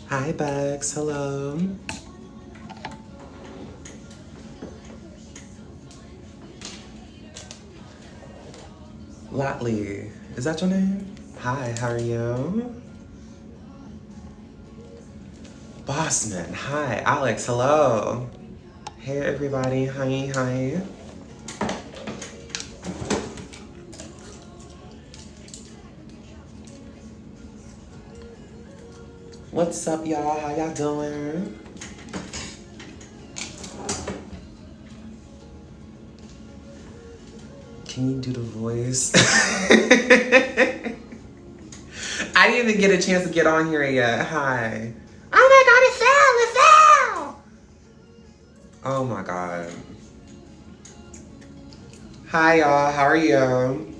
Hi, Bex. Hello. Latley. Is that your name? Hi, how are you? Bossman. Hi. Alex. Hello. Hey, everybody. Hi, hi. What's up, y'all? How y'all doing? Can you do the voice? I didn't even get a chance to get on here yet. Hi. Oh my god, it fell! Oh my god. Hi, y'all. How are you?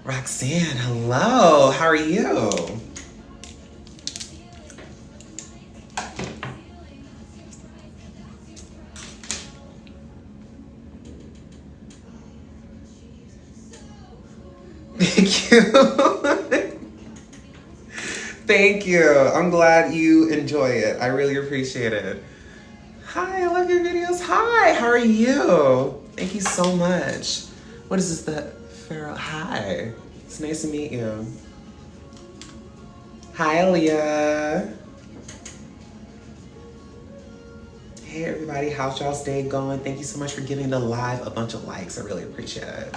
Roxanne, hello. How are you? Thank you. Thank you. I'm glad you enjoy it. I really appreciate it. Hi, I love your videos. Hi, how are you? Thank you so much. What is this, the Pharaoh? Hi. It's nice to meet you. Hi, Leah. Hey, everybody. How's y'all's day going? Thank you so much for giving the live a bunch of likes. I really appreciate it.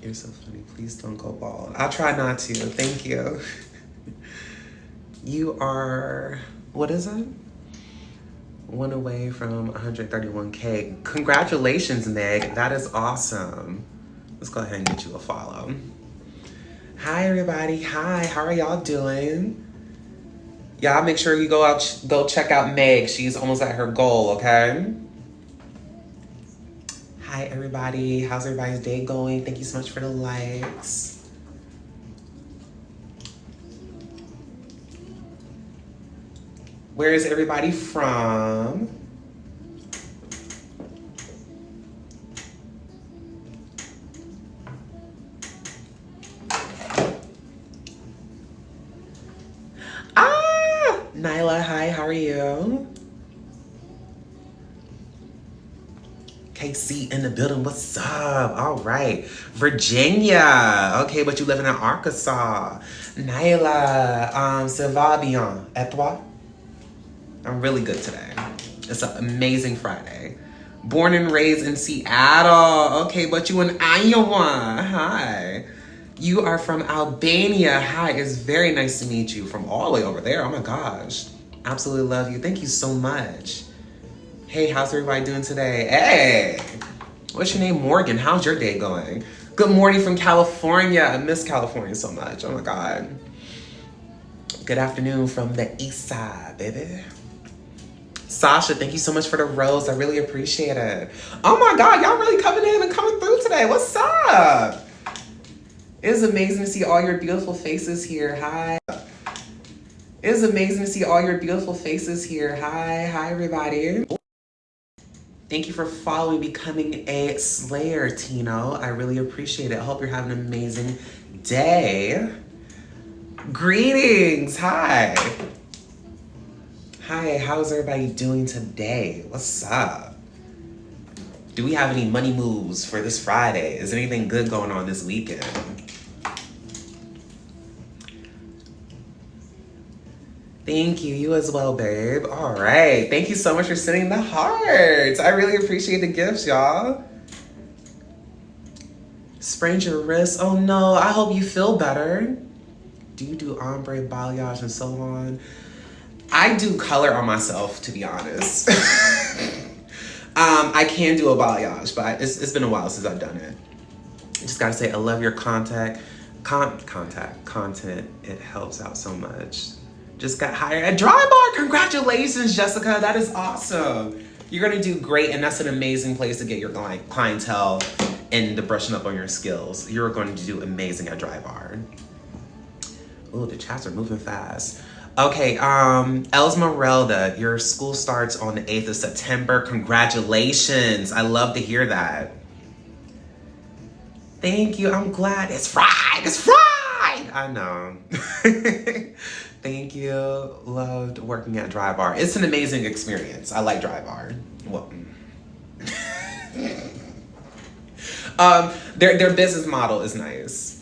You're so funny. Please don't go bald. I'll try not to. Thank you. You are, what is it? One away from 131K. Congratulations, Meg. That is awesome. Let's go ahead and get you a follow. Hi, everybody. Hi, how are y'all doing? Y'all make sure you go check out Meg. She's almost at her goal, okay? Hi, everybody. How's everybody's day going? Thank you so much for the likes. Where is everybody from? Ah! Nyla, hi, how are you? KC in the building, what's up? All right. Virginia. Okay, but you live in Arkansas. Nyla, ça va bien? Et toi? I'm really good today. It's an amazing Friday. Born and raised in Seattle. Okay, but you in Iowa. Hi. You are from Albania. Hi, it's very nice to meet you from all the way over there. Oh my gosh. Absolutely love you. Thank you so much. Hey, how's everybody doing today? Hey, what's your name? Morgan. How's your day going? Good morning from California. I miss California so much. Oh my God. Good afternoon from the east side, baby. Sasha, thank you so much for the rose. I really appreciate it. Oh my God, y'all really coming in and coming through today. What's up? It is amazing to see all your beautiful faces here. Hi. It is amazing to see all your beautiful faces here. Hi, everybody. Thank you for following, becoming a Slayer, Tino. I really appreciate it. I hope you're having an amazing day. Greetings, hi. Hi, how's everybody doing today? What's up? Do we have any money moves for this Friday? Is anything good going on this weekend? Thank you. You as well, babe. All right. Thank you so much for sending the hearts. I really appreciate the gifts, y'all. Sprained your wrist? Oh no. I hope you feel better. Do you do ombre, balayage, and so on? I do color on myself, to be honest. I can do a balayage, but it's been a while since I've done it. I just gotta say, I love your content. It helps out so much. Just got hired at Drybar. Congratulations, Jessica. That is awesome. You're gonna do great, and that's an amazing place to get your clientele and to brushing up on your skills. You're going to do amazing at Drybar. Oh, the chats are moving fast. Okay, Elsmeralda, your school starts on the 8th of September. Congratulations. I love to hear that. Thank you. I'm glad. It's fried. It's fried. I know. Thank you. Loved working at Dry Bar. It's an amazing experience. I like Dry Bar. Well, their business model is nice.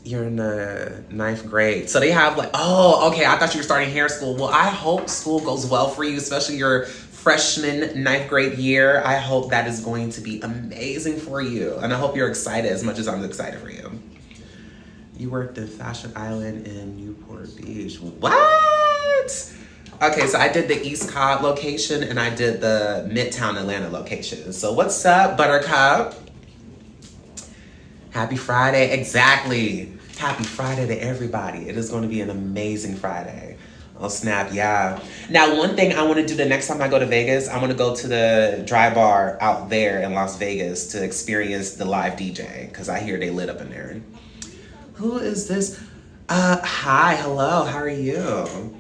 You're in the 9th grade. So they have like, oh, okay, I thought you were starting hair school. Well, I hope school goes well for you, especially your freshman 9th grade year. I hope that is going to be amazing for you. And I hope you're excited as much as I'm excited for you. You worked in Fashion Island in Newport Beach. What? Okay, so I did the East Cobb location and I did the Midtown Atlanta location. So what's up, Buttercup? Happy Friday. Exactly. Happy Friday to everybody. It is going to be an amazing Friday. Oh, snap. Yeah. Now, one thing I want to do the next time I go to Vegas, I want to go to the Dry Bar out there in Las Vegas to experience the live DJ because I hear they lit up in there. Who is this? Hi. Hello. How are you?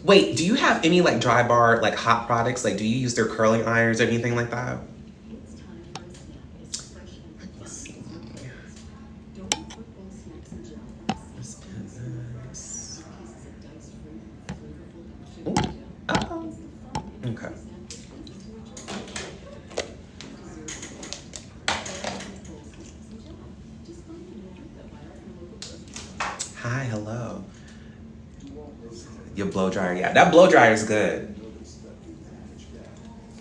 Wait, do you have any like Dry Bar like hot products? Like, do you use their curling irons or anything like that? Oh, okay. Hi, hello. Your blow dryer, yeah, that blow dryer is good.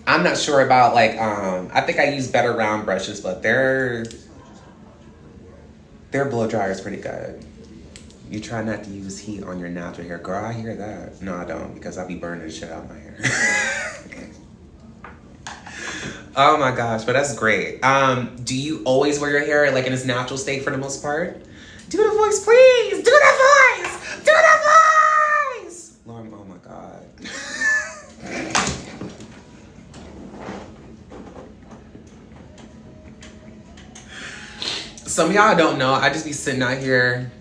I'm not sure about like I think I use better round brushes, but their blow dryer is pretty good. You try not to use heat on your natural hair, girl. I hear that. No, I don't, because I'll be burning the shit out of my hair. Oh my gosh, but that's great. Do you always wear your hair like in its natural state for the most part? Do the voice, please. Do the voice. Do the voice. Lord, oh my God. Some of y'all don't know. I just be sitting out here.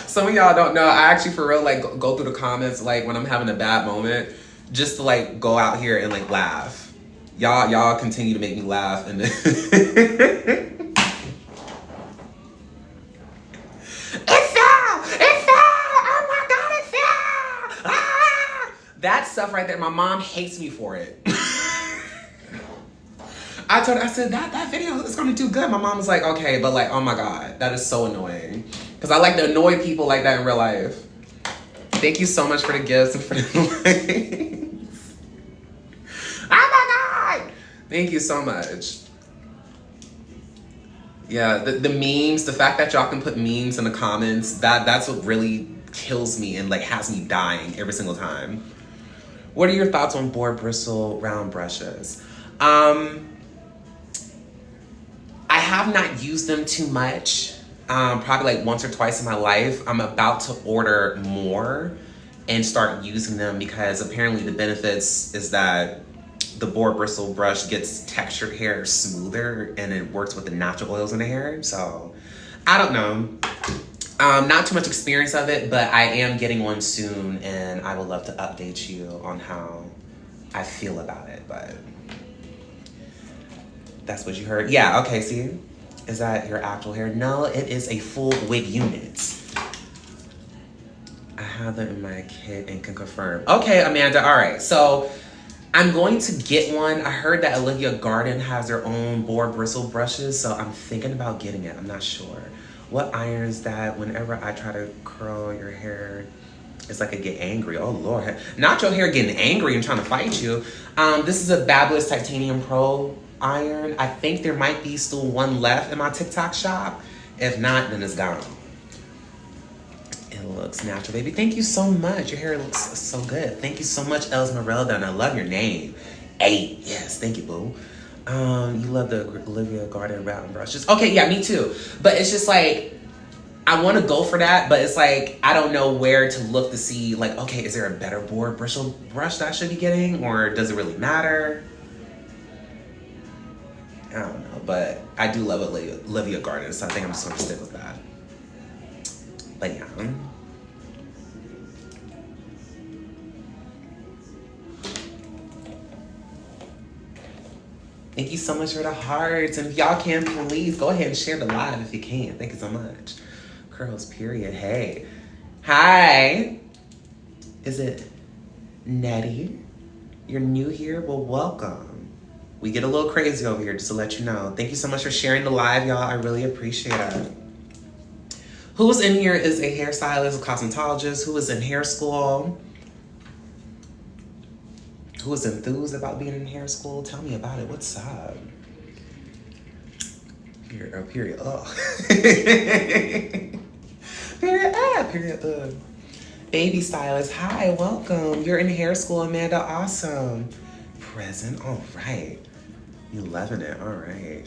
Some of y'all don't know. I actually for real like go through the comments like when I'm having a bad moment, just to like go out here and like laugh. Y'all continue to make me laugh and that stuff right there, my mom hates me for it. I told her, I said, that video is gonna do good. My mom was like, okay, but like, oh my God, that is so annoying. Because I like to annoy people like that in real life. Thank you so much for the gifts and for the likes. Oh my God! Thank you so much. Yeah, the memes, the fact that y'all can put memes in the comments, that's what really kills me and like has me dying every single time. What are your thoughts on board bristle round brushes? I have not used them too much, probably like once or twice in my life. I'm about to order more and start using them because apparently the benefits is that the board bristle brush gets textured hair smoother and it works with the natural oils in the hair. So I don't know. Not too much experience of it, but I am getting one soon and I would love to update you on how I feel about it, but that's what you heard. Yeah, okay, see? Is that your actual hair? No, it is a full wig unit. I have them in my kit and can confirm. Okay, Amanda, all right. So I'm going to get one. I heard that Olivia Garden has their own board bristle brushes, so I'm thinking about getting it. I'm not sure. What iron is that? Whenever I try to curl your hair, it's like I get angry. Oh, Lord. Not your hair getting angry and trying to fight you. This is a Babyliss Titanium Pro iron. I think there might be still one left in my TikTok shop. If not, then it's gone. It looks natural, baby. Thank you so much. Your hair looks so good. Thank you so much, Elsmeralda, and I love your name. 8. Yes, thank you, boo. You love the Olivia Garden round brushes. Okay, yeah, me too. But it's just like, I want to go for that, but it's like, I don't know where to look to see, like, okay, is there a better board bristle brush that I should be getting, or does it really matter? I don't know, but I do love Olivia Gardens, so I think I'm just gonna stick with that. But yeah. Thank you so much for the hearts. And if y'all can, please go ahead and share the live if you can. Thank you so much. Curls, period. Hey. Hi. Is it Nettie? You're new here? Well, welcome. We get a little crazy over here, just to let you know. Thank you so much for sharing the live, y'all. I really appreciate it. Who's in here is a hairstylist, a cosmetologist, who is in hair school, who is enthused about being in hair school. Tell me about it. What's up? Period. Oh. Period. Baby stylist. Hi, welcome. You're in hair school, Amanda. Awesome. Present. All right. You loving it. All right.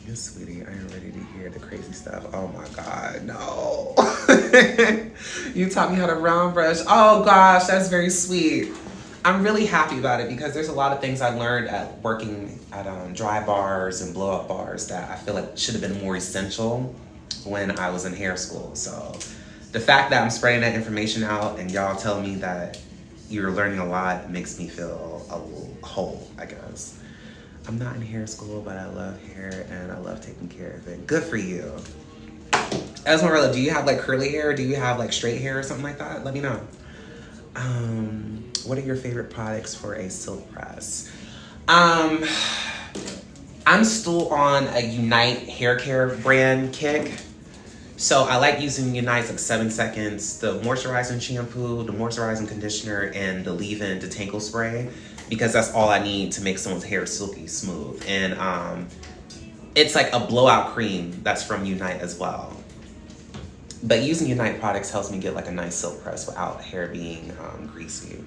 Yes, sweetie. I am ready to hear the crazy stuff. Oh my God. No. You taught me how to round brush. Oh gosh, that's very sweet. I'm really happy about it because there's a lot of things I learned at working at dry bars and blow up bars that I feel like should have been more essential when I was in hair school. So the fact that I'm spreading that information out and y'all tell me that you're learning a lot makes me feel a little whole, I guess. I'm not in hair school, but I love hair and I love taking care of it. Good for you. Esmeralda, do you have like curly hair? Do you have like straight hair or something like that? Let me know. What are your favorite products for a silk press? I'm still on a Unite hair care brand kick. So I like using Unite's like 7 seconds, the moisturizing shampoo, the moisturizing conditioner, and the leave-in detangle spray, because that's all I need to make someone's hair silky smooth. And it's like a blowout cream that's from Unite as well. But using Unite products helps me get like a nice silk press without hair being greasy.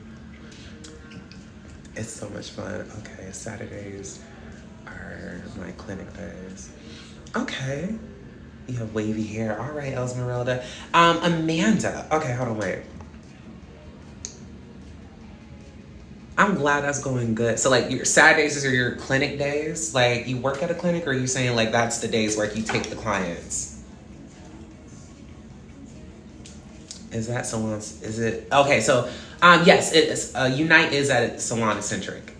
It's so much fun. Okay, Saturdays are my clinic days. Okay. You have wavy hair. All right, Esmeralda. Amanda. Okay, hold on, wait. I'm glad that's going good. So like your Saturdays are your clinic days? Like you work at a clinic, or are you saying like that's the days where you take the clients? Is that salons? Is it? Okay, so yes, it is. Unite is at Salon Eccentric.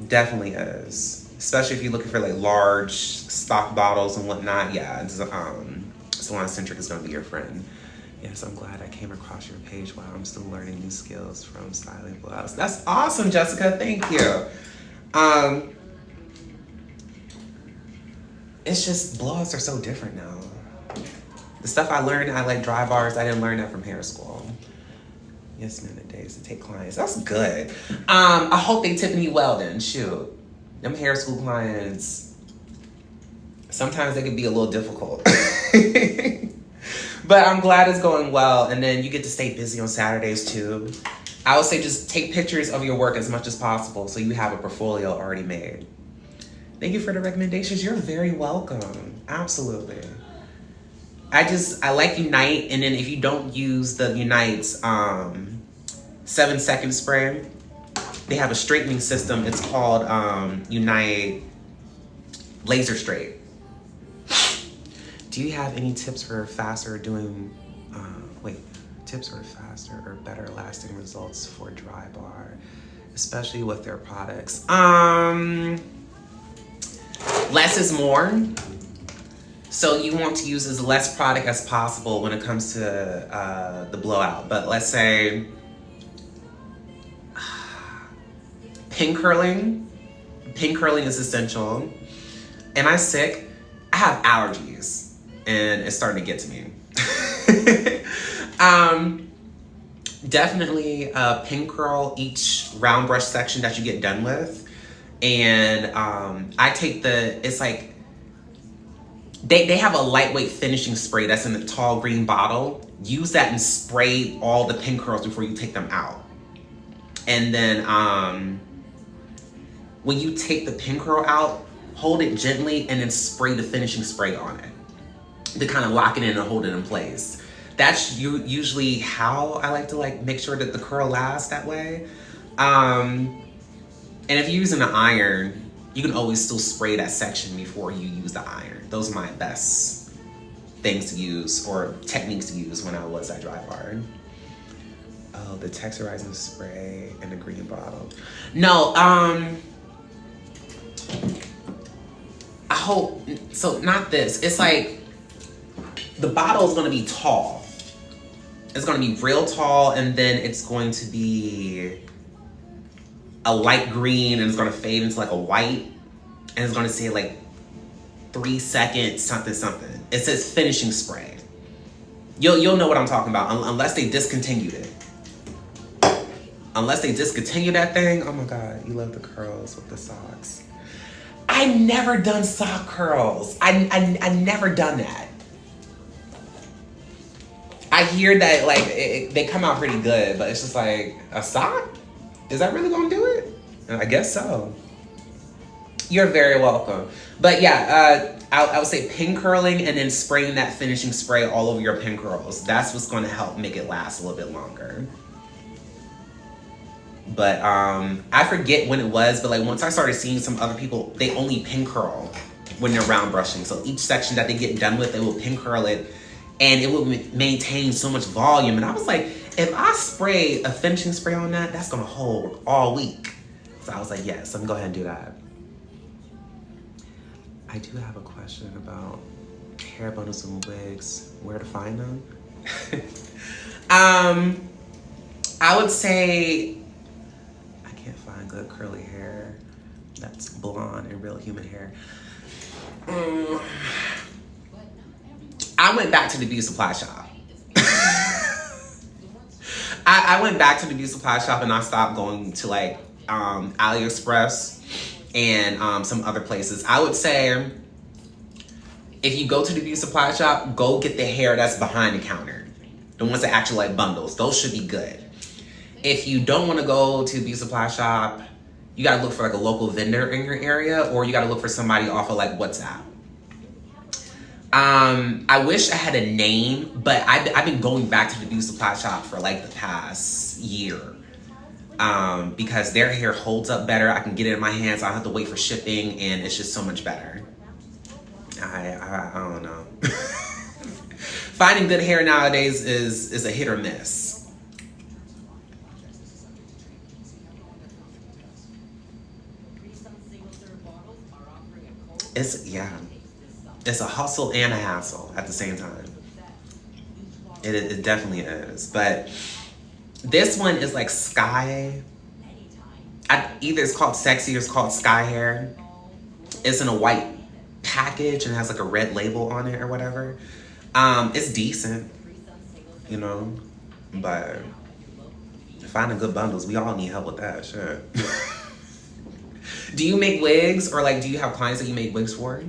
Definitely is. Especially if you're looking for like large stock bottles and whatnot. Yeah, it's, Salon Eccentric is gonna be your friend. Yes, I'm glad I came across your page while I'm still learning new skills from styling blowouts. That's awesome, Jessica. Thank you. It's just blowouts are so different now. The stuff I learned at like dry bars, I didn't learn that from hair school. Yes, minute days to take clients. That's good. I hope they tipping you well then. Shoot. Them hair school clients, sometimes they can be a little difficult. But I'm glad it's going well. And then you get to stay busy on Saturdays too. I would say just take pictures of your work as much as possible so you have a portfolio already made. Thank you for the recommendations. You're very welcome. Absolutely. I like Unite, and then if you don't use the Unite's 7 second spray, they have a straightening system. It's called Unite Laser Straight. Do you have any tips for faster doing, tips for faster or better lasting results for dry bar, especially with their products? Less is more. So you want to use as less product as possible when it comes to the blowout. But let's say pin curling. Pin curling is essential. Am I sick? I have allergies and it's starting to get to me. Definitely pin curl each round brush section that you get done with. And I take it's like, they have a lightweight finishing spray that's in a tall green bottle. Use that and spray all the pin curls before you take them out. And then when you take the pin curl out, hold it gently and then spray the finishing spray on it to kind of lock it in and hold it in place. That's usually how I like to make sure that the curl lasts that way. And if you're using an iron, you can always still spray that section before you use the iron. Those are my best things to use or techniques to use when I was at Drybar. Oh, the texturizing spray in the green bottle. No, I hope, so not this. It's like, the bottle is gonna be tall. It's gonna be real tall, and then it's going to be a light green, and it's gonna fade into like a white, and it's gonna say like 3 seconds, something, something. It says finishing spray. You'll know what I'm talking about, unless they discontinued it. Unless they discontinue that thing. Oh my God, you love the curls with the socks. I never done sock curls. I never done that. I hear that like they come out pretty good, but it's just like, a sock? Is that really gonna do it? I guess so. You're very welcome. But yeah, I would say pin curling and then spraying that finishing spray all over your pin curls. That's what's gonna help make it last a little bit longer. But I forget when it was, but like once I started seeing some other people, they only pin curl when they're round brushing. So each section that they get done with, they will pin curl it, and it will maintain so much volume. And I was like, if I spray a finishing spray on that, that's gonna hold all week. So I was like, yes, let me go ahead and do that. I do have a question about hair bundles and wigs, where to find them. I would say, I can't find good curly hair that's blonde and real human hair. I went back to the beauty supply shop. I went back to the beauty supply shop and I stopped going to like AliExpress and some other places. I would say if you go to the beauty supply shop, go get the hair that's behind the counter. The ones that actually like bundles. Those should be good. If you don't want to go to the beauty supply shop, you gotta look for like a local vendor in your area, or you gotta look for somebody off of like WhatsApp. I wish I had a name, but I've been going back to the beauty supply shop for like the past year. Because their hair holds up better. I can get it in my hands. I don't have to wait for shipping, and it's just so much better. I don't know. Finding good hair nowadays is a hit or miss. It's a hustle and a hassle at the same time. It definitely is. But this one is like sky. Either it's called sexy or it's called sky hair. It's in a white package and has like a red label on it or whatever. It's decent, you know, but finding good bundles, we all need help with that, sure. Do you make wigs, or like do you have clients that you make wigs for?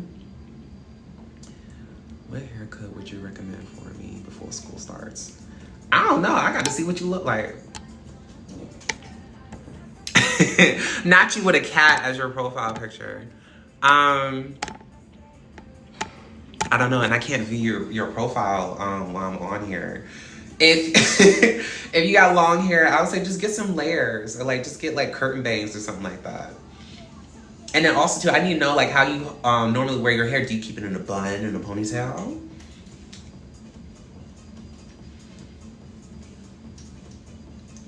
What haircut would you recommend for me before school starts? I don't know. I got to see what you look like. Not you with a cat as your profile picture. I don't know, and I can't view your profile while I'm on here. If if you got long hair, I would say just get some layers, or like just get like curtain bangs or something like that. And then also too, I need to know like how you normally wear your hair. Do you keep it in a bun and a ponytail?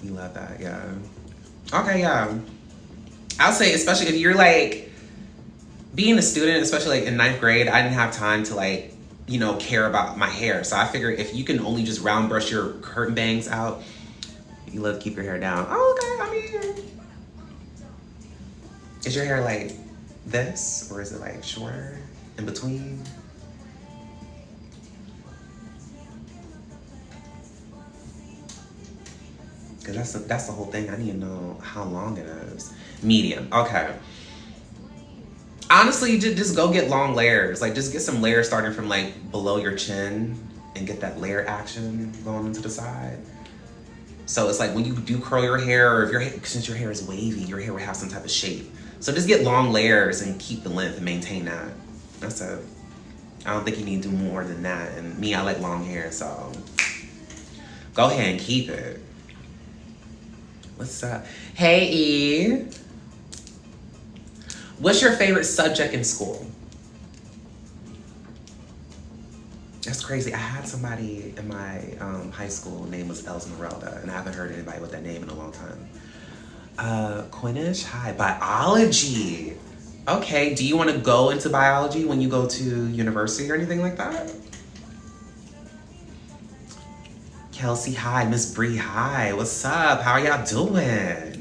You love that, yeah. Okay, yeah. I'll say, especially if you're like, being a student, especially like in 9th grade, I didn't have time to like, you know, care about my hair. So I figured if you can only just round brush your curtain bangs out, you love to keep your hair down. Oh, okay, I mean, is your hair like this, or is it like shorter, in between? Cause that's the whole thing. I need to know how long it is. Medium, okay. Honestly, just go get long layers. Like just get some layers starting from like below your chin and get that layer action going into the side. So it's like when you do curl your hair, or if your hair, since your hair is wavy, your hair will have some type of shape. So just get long layers and keep the length and maintain that. That's it. I don't think you need to do more than that. And me, I like long hair, so go ahead and keep it. What's up? Hey, E. What's your favorite subject in school? That's crazy. I had somebody in my high school name was Esmeralda, and I haven't heard anybody with that name in a long time. Quinish, hi. Biology. Okay, do you want to go into biology when you go to university or anything like that? Kelsey, hi. Miss Bree, hi. What's up? How are y'all doing?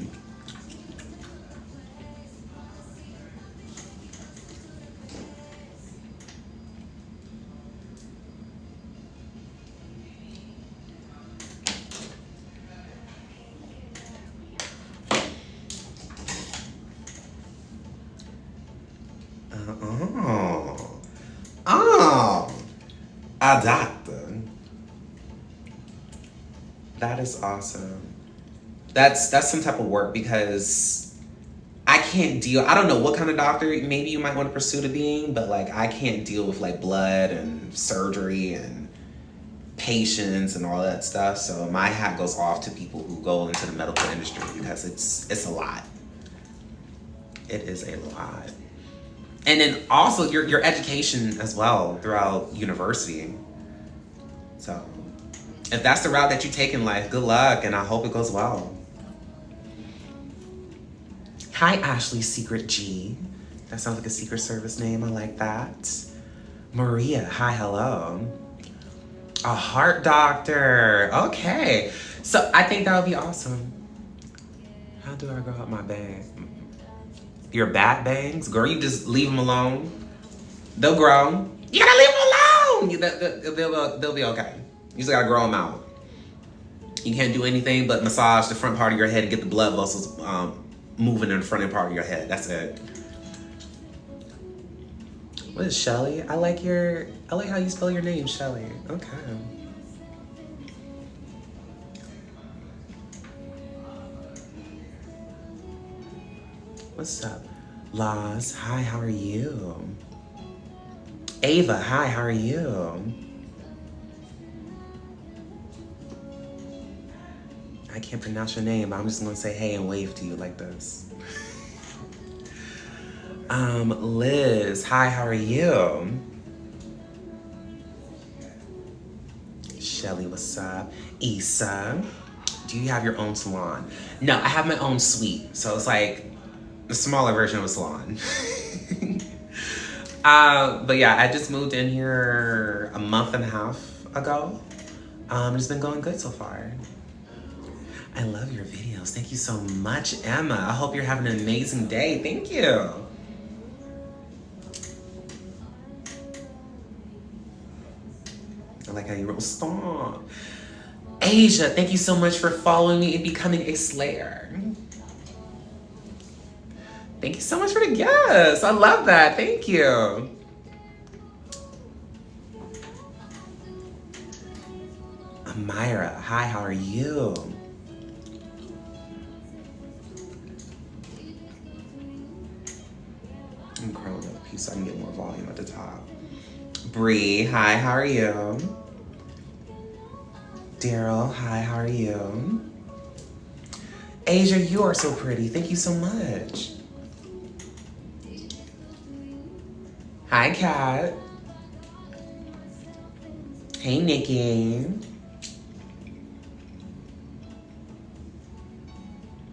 A doctor. That is awesome. That's some type of work because I can't deal. I don't know what kind of doctor maybe you might want to pursue to being, but like I can't deal with like blood and surgery and patients and all that stuff. So my hat goes off to people who go into the medical industry because it's a lot. It is a lot. And then also your education as well throughout university. So if that's the route that you take in life, good luck and I hope it goes well. Hi, Ashley Secret G. That sounds like a Secret Service name. I like that. Maria, hi, hello. A heart doctor. Okay. So I think that would be awesome. How do I grow up my bang? Your bat bangs? Girl, you just leave them alone. They'll grow. You gotta leave them alone. They'll be okay. You just gotta grow them out. You can't do anything but massage the front part of your head and get the blood vessels moving in the front part of your head. That's it. What is Shelly? I like how you spell your name, Shelly. Okay. What's up? Laz, hi, how are you? Ava, hi, how are you? I can't pronounce your name, but I'm just gonna say hey and wave to you like this. Liz, hi, how are you? Shelly, what's up? Issa, do you have your own salon? No, I have my own suite, so it's like a smaller version of a salon. But yeah, I just moved in here a month and a half ago. It's been going good so far. I love your videos. Thank you so much, Emma. I hope you're having an amazing day. Thank you. I like how you wrote stop. Asia, thank you so much for following me and becoming a Slayer. Thank you so much for the guest. I love that. Thank you. Amira, hi, how are you? I'm curling up a piece so I can get more volume at the top. Bree, hi, how are you? Daryl, hi, how are you? Asia, you are so pretty. Thank you so much. Hi, Kat. Hey, Nikki.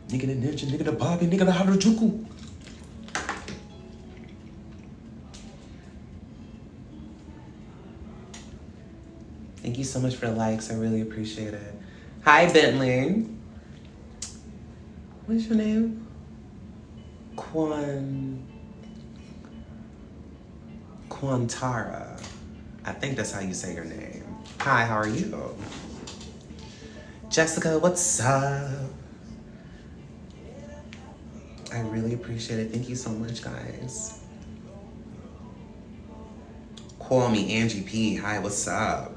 Nigga the ninja, nigga the Bobby, nigga the Harajuku. Thank you so much for the likes. I really appreciate it. Hi, Bentley. What's your name? Quantara. I think that's how you say your name. Hi, how are you? Jessica, what's up? I really appreciate it. Thank you so much, guys. Call me Angie P. Hi, what's up?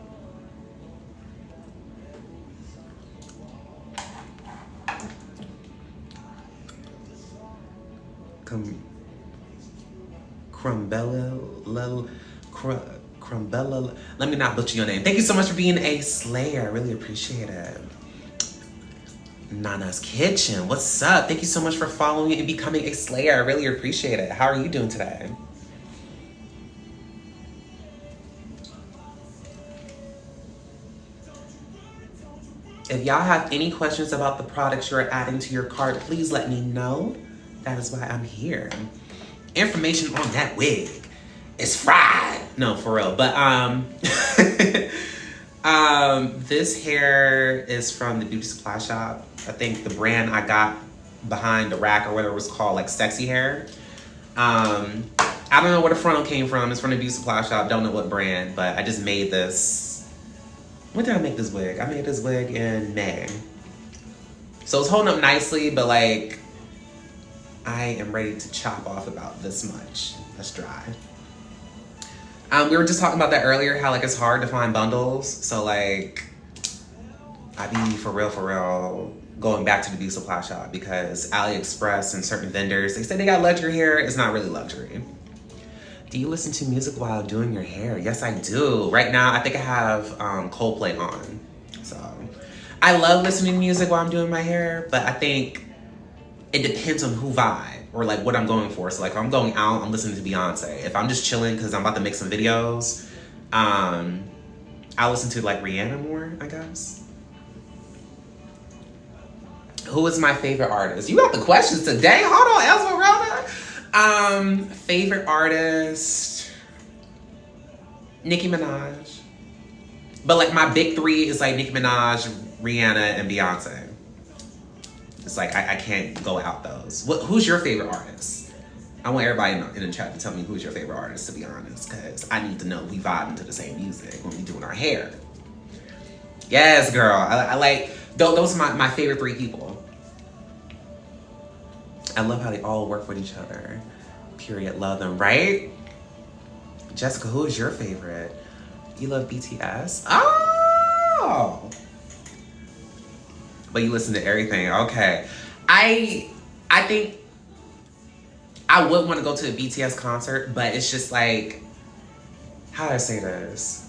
Crumbella, let me not butcher your name. Thank you so much for being a Slayer. I really appreciate it. Nana's Kitchen. What's up? Thank you so much for following and becoming a Slayer. I really appreciate it. How are you doing today? If y'all have any questions about the products you're adding to your cart, please let me know. That is why I'm here. Information on that wig is fried. No, for real. But this hair is from the beauty supply shop. I think the brand I got behind the rack or whatever it was called, like Sexy Hair. I don't know where the frontal came from. It's from the beauty supply shop. Don't know what brand, but I just made this. When did I make this wig? I made this wig in May. So it's holding up nicely, but like, I am ready to chop off about this much. Let's dry. We were just talking about that earlier, how like it's hard to find bundles. So like, I be for real, going back to the beauty supply shop because AliExpress and certain vendors, they say they got luxury hair. It's not really luxury. Do you listen to music while doing your hair? Yes, I do. Right now, I think I have Coldplay on. So I love listening to music while I'm doing my hair, but I think it depends on who vibe or like what I'm going for. So like if I'm going out, I'm listening to Beyonce. If I'm just chilling because I'm about to make some videos, I listen to like Rihanna more, I guess. Who is my favorite artist? You got the questions today. Hold on, Esmeralda. Favorite artist, Nicki Minaj. But like my big three is like Nicki Minaj, Rihanna, and Beyonce. It's like I can't go out those. Who's your favorite artist? I want everybody in the chat to tell me who's your favorite artist, to be honest, because I need to know we vibing to the same music when we doing our hair. Yes, girl. I like those are my favorite three people. I love how they all work with each other. Period. Love them, right? Jessica, who is your favorite? You love BTS? Oh! But you listen to everything. Okay. I think I would want to go to a BTS concert, but it's just like, how do I say this?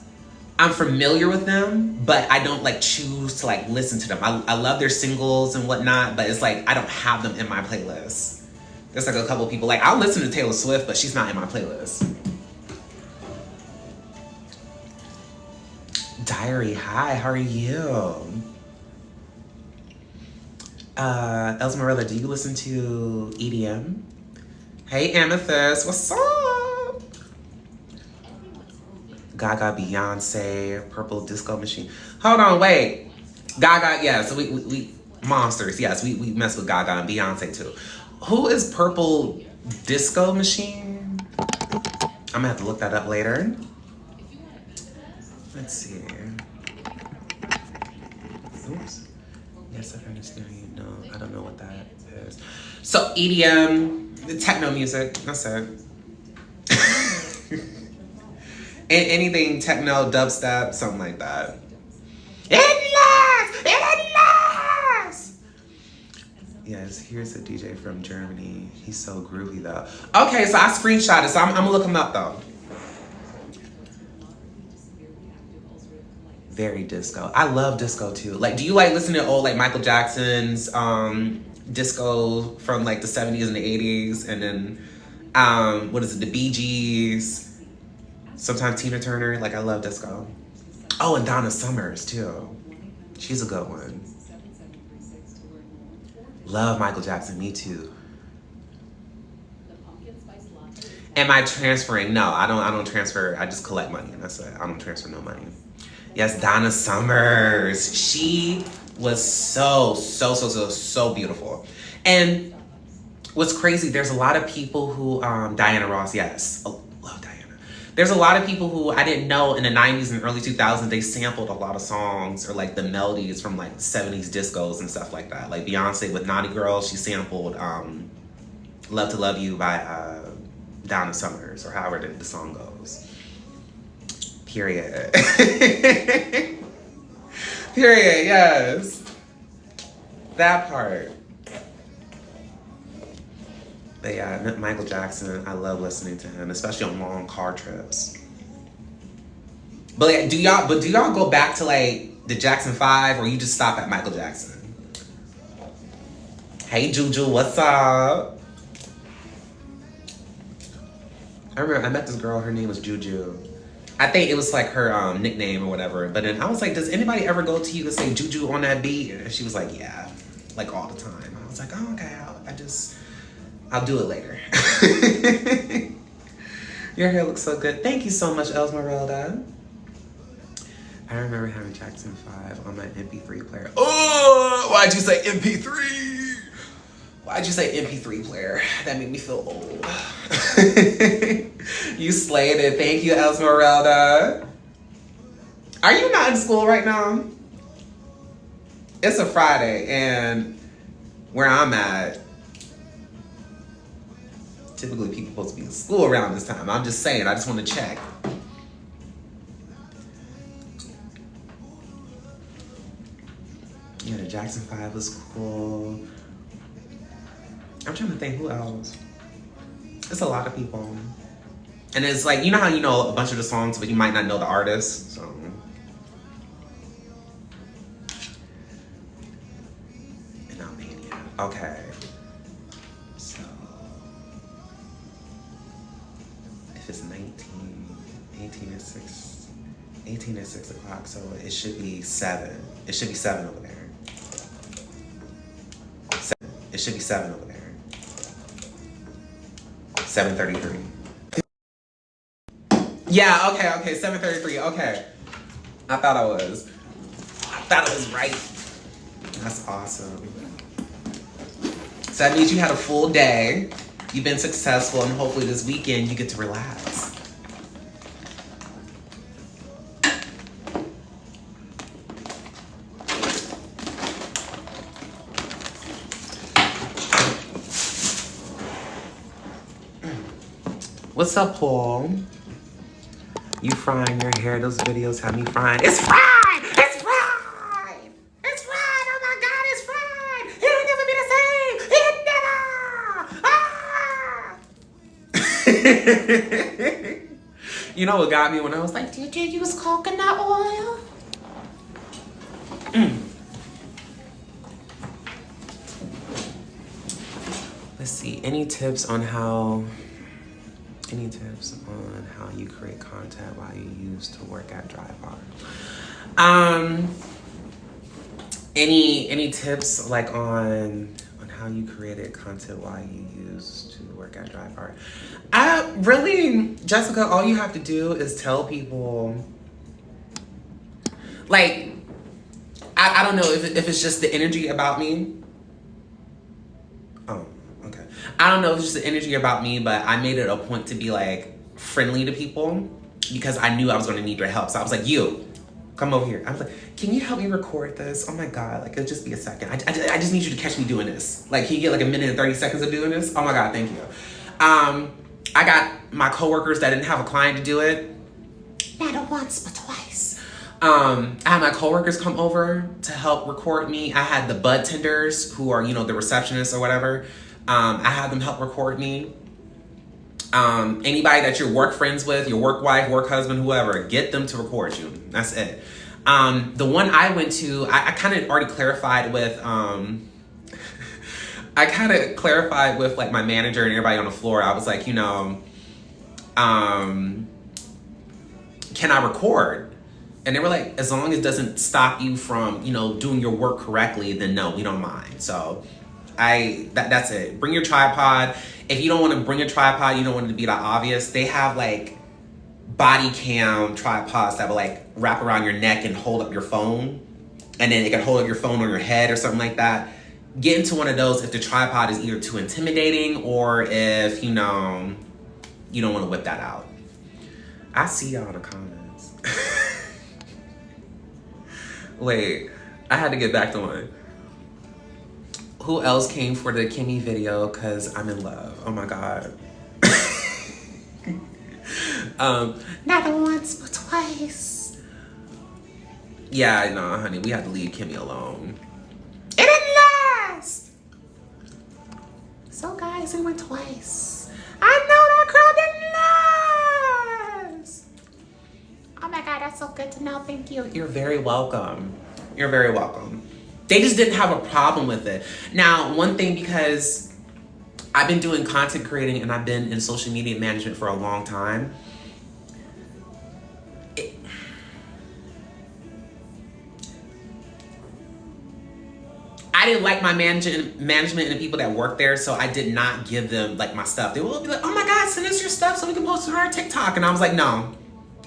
I'm familiar with them, but I don't like choose to like listen to them. I love their singles and whatnot, but it's like I don't have them in my playlist. There's like a couple people like I'll listen to Taylor Swift, but she's not in my playlist. Diary, hi, how are you? Esmeralda, do you listen to EDM? Hey Amethyst, what's up? Gaga, Beyonce, Purple Disco Machine. Hold on, wait. Gaga, yeah, so we monsters, yes, we mess with Gaga and Beyonce too. Who is Purple Disco Machine? I'm gonna have to look that up later. Let's see. Oops. Yes, I understand you. No, I don't know what that is. So EDM, techno music, that's it. Anything techno, dubstep, something like that. Yes, here's a DJ from Germany. He's so groovy though. Okay, so I screenshot it, so I'm gonna look him up though. Very disco. I love disco too. Like, do you like listen to old like Michael Jackson's disco from like the 70s and the 80s, and then what is it, the Bee Gees? Sometimes Tina Turner. Like, I love disco. Oh, and Donna Summers too. She's a good one. Love Michael Jackson. Me too. Am I transferring? No, I don't transfer. I just collect money and that's it. I don't transfer no money. Yes, Donna Summers. She was so beautiful. And what's crazy, there's a lot of people who, Diana Ross, yes. Oh, love Diana. There's a lot of people who I didn't know in the 90s and early 2000s, they sampled a lot of songs or like the melodies from like 70s discos and stuff like that. Like Beyonce with Naughty Girl, she sampled Love to Love You by Donna Summers, or however the song goes. Period. Period, yes. That part. But yeah, Michael Jackson, I love listening to him, especially on long car trips. But like, do y'all go back to like the Jackson 5, or you just stop at Michael Jackson? Hey, Juju, what's up? I remember I met this girl, her name was Juju. I think it was like her nickname or whatever. But then I was like, does anybody ever go to you and say Juju on that beat? And she was like, yeah, like all the time. I was like, oh, okay, I'll do it later. Your hair looks so good. Thank you so much, Elsmeralda. I remember having Jackson 5 on my MP3 player. Oh, why'd you say MP3? Why'd you say MP3 player? That made me feel old. You slayed it. Thank you, Esmeralda. Are you not in school right now? It's a Friday, and where I'm at, typically people are supposed to be in school around this time. I'm just saying, I just want to check. Yeah, the Jackson 5 was cool. I'm trying to think who else. It's a lot of people. And it's like, you know how you know a bunch of the songs, but you might not know the artist, so. In Albania. Okay. So. If it's 18 is 6. 18 is 6 o'clock, so it should be 7. It should be 7 over there. It should be 7 over there. 7:33. Yeah, okay, 7:33, okay. I thought I was right. That's awesome. So that means you had a full day, you've been successful, and hopefully this weekend you get to relax. What's up, Paul? You frying your hair? Those videos have me frying. It's fried! It's fried! It's fried! Oh my God, it's fried! It'll never be the same! It'll never! Ah! You know what got me when I was like, did you use coconut oil? Let's see, any tips on how you create content while you used to work at DriveHard? Any tips like on how you created content while you used to work at DriveHard? Really, Jessica, all you have to do is tell people, like, I don't know if it's just the energy about me. Oh, okay. I don't know if it's just the energy about me, but I made it a point to be like friendly to people because I knew I was going to need their help. So I was like, you, come over here. I was like, can you help me record this? Oh my God, like it'll just be a second. I just need you to catch me doing this. Like, can you get like a minute and 30 seconds of doing this? Oh my God, thank you. I got my coworkers that didn't have a client to do it. Not once, but twice. I had my coworkers come over to help record me. I had the bud tenders who are, you know, the receptionists or whatever. I had them help record me. Anybody that you're work friends with, your work wife, work husband, whoever, get them to record you. That's it. The one I went to, I kind of already clarified with, like my manager and everybody on the floor. I was like, you know, can I record? And they were like, as long as it doesn't stop you from, you know, doing your work correctly, then no, we don't mind. So that's it. Bring your tripod. If you don't want to bring a tripod, you don't want it to be that obvious. They have like body cam tripods that will like wrap around your neck and hold up your phone. And then it can hold up your phone on your head or something like that. Get into one of those if the tripod is either too intimidating or if, you know, you don't want to whip that out. I see y'all in the comments. Wait, I had to get back to one. Who else came for the Kimmy video? Cause I'm in love. Oh my God. Not once, but twice. Yeah, no, honey, we had to leave Kimmy alone. It didn't last. So guys, we went twice. I know that crowd didn't last. Oh my God, that's so good to know. Thank you. You're very welcome. You're very welcome. They just didn't have a problem with it. Now, one thing, because I've been doing content creating and I've been in social media management for a long time, I didn't like my management and the people that work there, so I did not give them like my stuff. They will be like, oh my God, send us your stuff so we can post it on our TikTok. And I was like, no,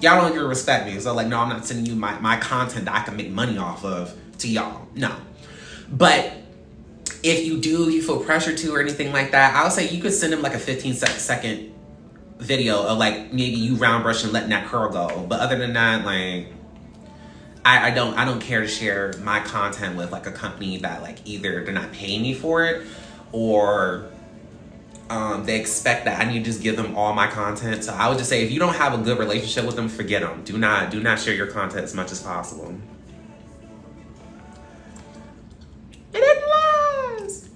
y'all don't even respect me. So like, no, I'm not sending you my content that I can make money off of to y'all. No. But if you feel pressure to or anything like that, I would say you could send them like a 15-second video of like maybe you round brushing, letting that curl go. But other than that, like, I don't care to share my content with like a company that like either they're not paying me for it or they expect that I need to just give them all my content. So I would just say, if you don't have a good relationship with them, forget them. Do not share your content as much as possible. It didn't last.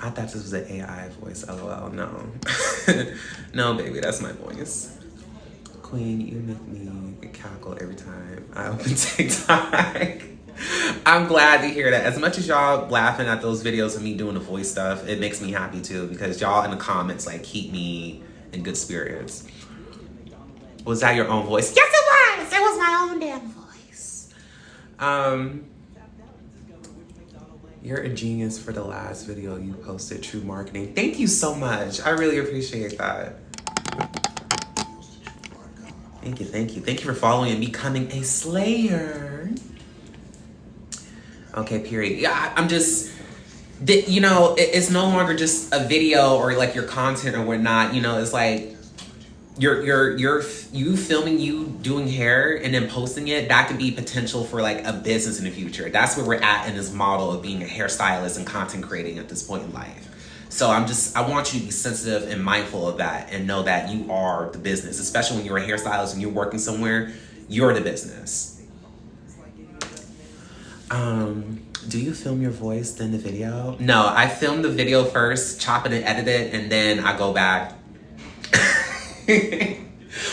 I thought this was an AI voice. LOL. No. No, baby, that's my voice. Queen, you make me cackle every time I open TikTok. I'm glad to hear that. As much as y'all laughing at those videos of me doing the voice stuff, it makes me happy too, because y'all in the comments like keep me in good spirits. Was that your own voice? Yes, it was. It was my own damn voice. You're a genius for the last video you posted, True Marketing. Thank you so much. I really appreciate that. Thank you, thank you. Thank you for following and becoming a slayer. Okay, period. Yeah, I'm just, you know, it's no longer just a video or like your content or whatnot. You know, it's like you filming you doing hair and then posting it. That could be potential for like a business in the future. That's where we're at in this model of being a hairstylist and content creating at this point in life. So I want you to be sensitive and mindful of that and know that you are the business, especially when you're a hairstylist and you're working somewhere, you're the business. Do you film your voice, then the video? No, I film the video first, chop it and edit it, and then I go back.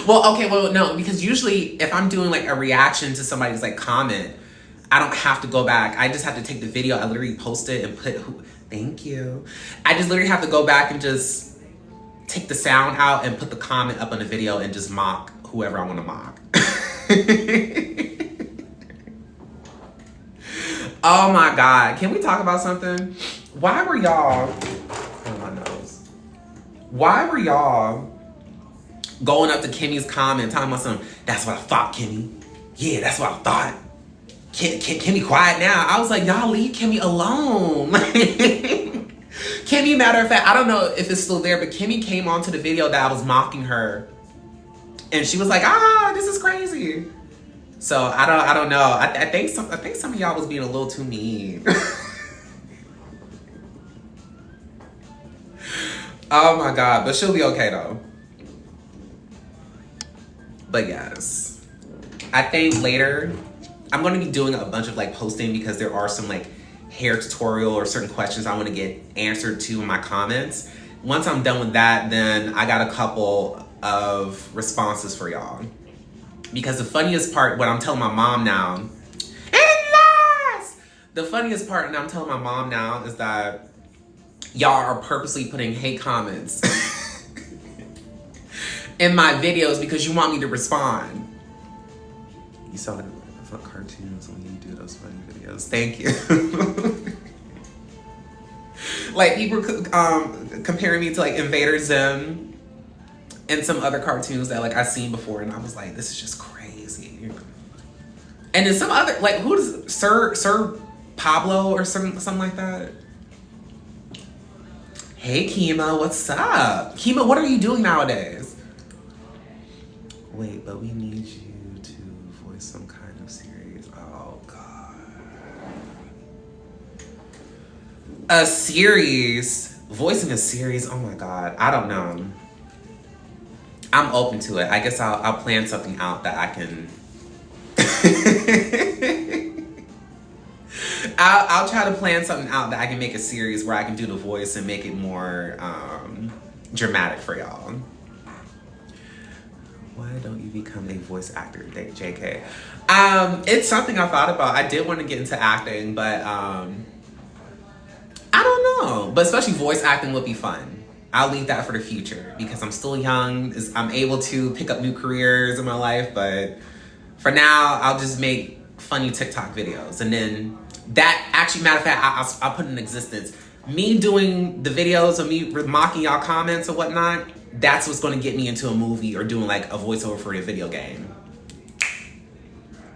Well, no, because usually if I'm doing like a reaction to somebody's like comment, I don't have to go back. I just have to take the video, I literally post it and put, thank you. I just literally have to go back and just take the sound out and put the comment up on the video and just mock whoever I want to mock. Oh my God, can we talk about something? Why were y'all, oh my nose. Why were y'all going up to Kimmy's comment talking about something, that's what I thought, Kimmy. Yeah, that's what I thought. Kimmy quiet now. I was like, y'all leave Kimmy alone. Kimmy, matter of fact, I don't know if it's still there, but Kimmy came onto the video that I was mocking her. And she was like, this is crazy. So I don't know. I think some of y'all was being a little too mean. Oh my God, but she'll be okay though. But yes, I think later I'm going to be doing a bunch of like posting because there are some like hair tutorial or certain questions I want to get answered to in my comments. Once I'm done with that, then I got a couple of responses for y'all. Because the funniest part, what I'm telling my mom now, the funniest part, and I'm telling my mom now, is that y'all are purposely putting hate comments in my videos because you want me to respond. You saw the cartoons when you do those funny videos. Thank you. Like people comparing me to like Invader Zim and some other cartoons that like I've seen before, and I was like, this is just crazy. And then some other, like, who does Sir Pablo or something like that? Hey Kima, what's up? Kima, what are you doing nowadays? Wait, but we need you to voice some kind of series. Oh God. A series? Voicing a series? Oh my God, I don't know. I'm open to it. I guess I'll plan something out that I can. I'll try to plan something out that I can make a series where I can do the voice and make it more dramatic for y'all. Why don't you become a voice actor? JK. It's something I thought about. I did want to get into acting, but I don't know. But especially voice acting would be fun. I'll leave that for the future because I'm still young. I'm able to pick up new careers in my life, but for now, I'll just make funny TikTok videos. And then that, actually, matter of fact, I'll put in existence. Me doing the videos of me mocking y'all comments or whatnot, that's what's going to get me into a movie or doing like a voiceover for a video game.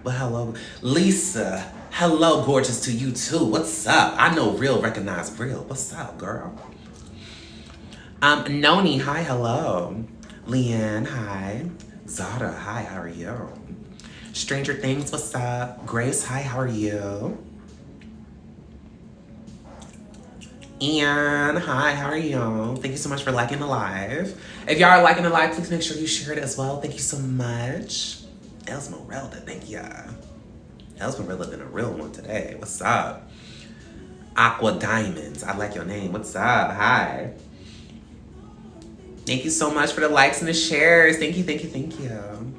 Well, hello, Lisa. Hello, gorgeous to you too. What's up? I know real recognize real. What's up, girl? Noni, hi, hello. Leanne, hi. Zara, hi, how are you? Stranger Things, what's up? Grace, hi, how are you? Ian, hi, how are you? Thank you so much for liking the live. If y'all are liking the live, please make sure you share it as well. Thank you so much. Esmeralda, thank ya. Esmeralda been a real one today. What's up? Aqua Diamonds, I like your name. What's up? Hi. Thank you so much for the likes and the shares. Thank you, thank you, thank you.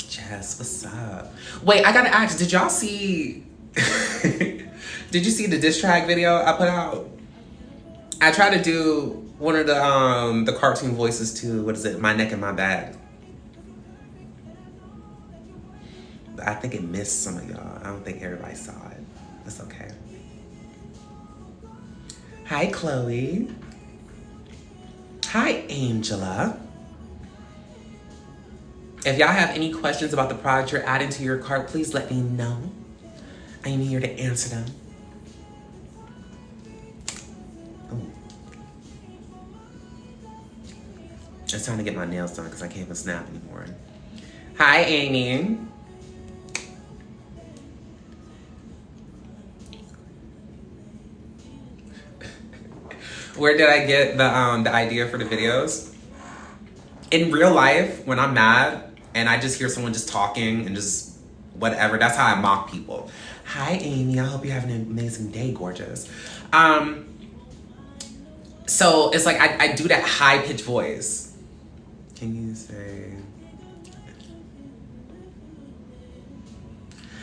Jess, what's up? Wait, I gotta ask, did y'all see... Did you see the diss track video I put out? I tried to do one of the cartoon voices to, what is it, My Neck and My Back. But I think it missed some of y'all. I don't think everybody saw it. That's okay. Hi, Chloe. Hi, Angela. If y'all have any questions about the product you're adding to your cart, please let me know. I am here to answer them. Ooh. It's time to get my nails done because I can't even snap anymore. Hi, Amy. Where did I get the idea for the videos? In real life, when I'm mad and I just hear someone just talking and just whatever, that's how I mock people. Hi, Amy. I hope you're having an amazing day, gorgeous. So it's like I do that high-pitched voice. Can you say...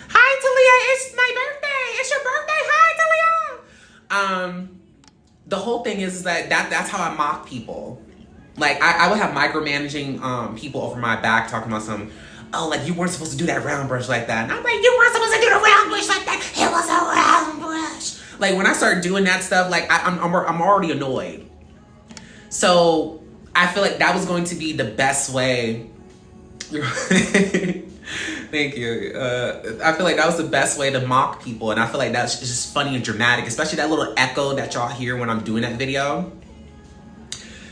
Hi, Talia. It's my birthday. It's your birthday. Hi, Talia. The whole thing is that's how I mock people. Like, I would have micromanaging people over my back talking about some... Oh, like, you weren't supposed to do that round brush like that. And I'm like, you weren't supposed to do the round brush like that. It was a round brush. Like, when I start doing that stuff, like, I'm already annoyed. So, I feel like that was going to be the best way. Thank you. I feel like that was the best way to mock people. And I feel like that's just funny and dramatic. Especially that little echo that y'all hear when I'm doing that video.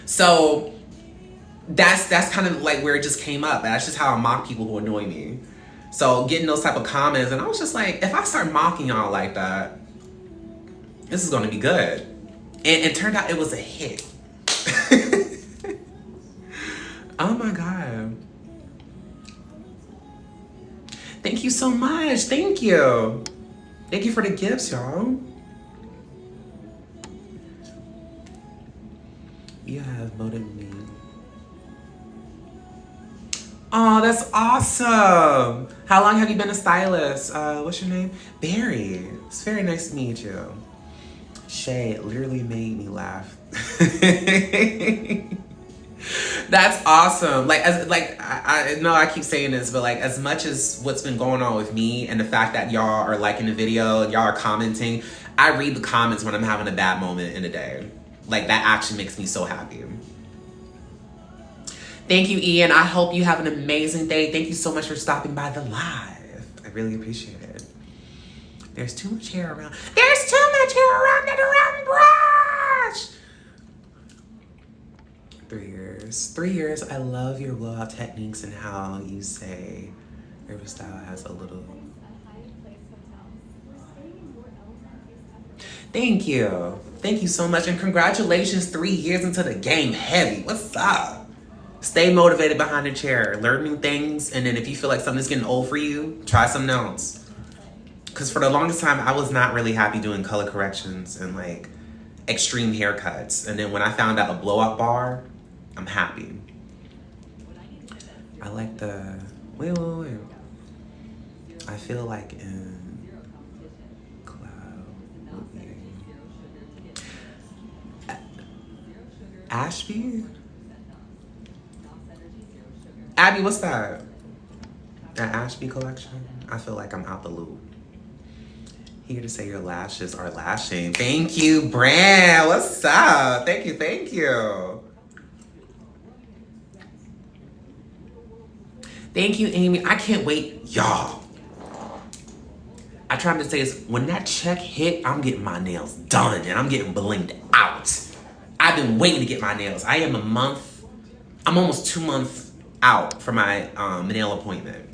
So... That's kind of like where it just came up. That's just how I mock people who annoy me. So getting those type of comments, and I was just like, if I start mocking y'all like that, this is gonna be good. And it turned out it was a hit. Oh my God. Thank you so much. Thank you. Thank you for the gifts, y'all. You have voted me. Oh, that's awesome. How long have you been a stylist? What's your name? Barry. It's very nice to meet you. Shay, it literally made me laugh. That's awesome. Like, I know I keep saying this, but like, as much as what's been going on with me and the fact that y'all are liking the video and y'all are commenting, I read the comments when I'm having a bad moment in the day. Like, that actually makes me so happy. Thank you, Ian. I hope you have an amazing day. Thank you so much for stopping by the live. I really appreciate it. There's too much hair around. There's too much hair around that round brush. 3 years. 3 years. I love your blowout techniques and how you say your style has a little... Thank you. Thank you so much. And congratulations, 3 years into the game heavy. What's up? Stay motivated behind the chair. Learn new things. And then if you feel like something's getting old for you, try something else. Because for the longest time, I was not really happy doing color corrections. And like, extreme haircuts. And then when I found out a blow-up bar, I'm happy. I like the, wait. I feel like in cloud Ashby? Abby, what's that? That Ashby collection? I feel like I'm out the loop. Here to say your lashes are lashing. Thank you, Brand. What's up? Thank you. Thank you, Amy. I can't wait. Y'all. I tried to say this. When that check hit, I'm getting my nails done and I'm getting blinged out. I've been waiting to get my nails. I'm almost 2 months out for my nail appointment.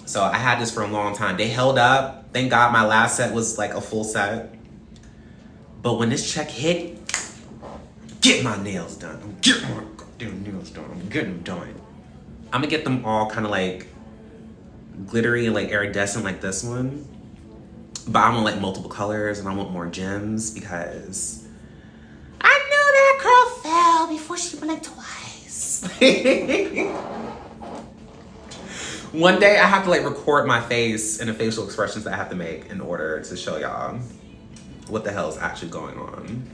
So I had this for a long time. They held up. Thank God my last set was like a full set. But when this check hit, get my nails done. I'm getting my goddamn nails done. I'm getting them done. I'm gonna get them all kind of like glittery and like iridescent like this one. But I want like multiple colors and I want more gems because I know that girl fell before she blinked twice. One day I have to like record my face and the facial expressions that I have to make in order to show y'all what the hell is actually going on.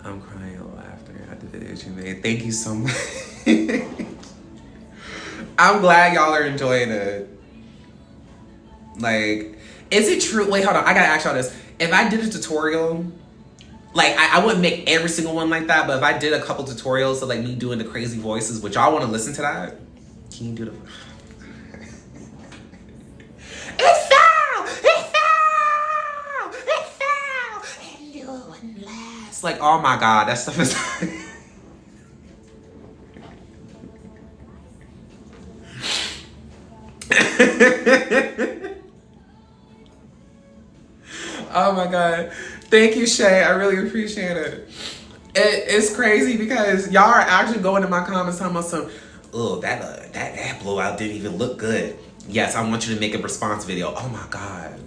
I'm crying a laughter at the videos you made. Thank you so much. I'm glad y'all are enjoying it. Like, is it true? Wait, hold on. I gotta ask y'all this. If I did a tutorial, like, I wouldn't make every single one like that, but if I did a couple tutorials of like me doing the crazy voices, would y'all want to listen to that? Can you do the... It fell! It fell! It fell! Hello and last. Like, oh my God, that stuff is... Oh my God. Thank you, Shay. I really appreciate it. It's crazy because y'all are actually going in my comments talking about some, oh, that blowout didn't even look good. Yes, I want you to make a response video. Oh my God.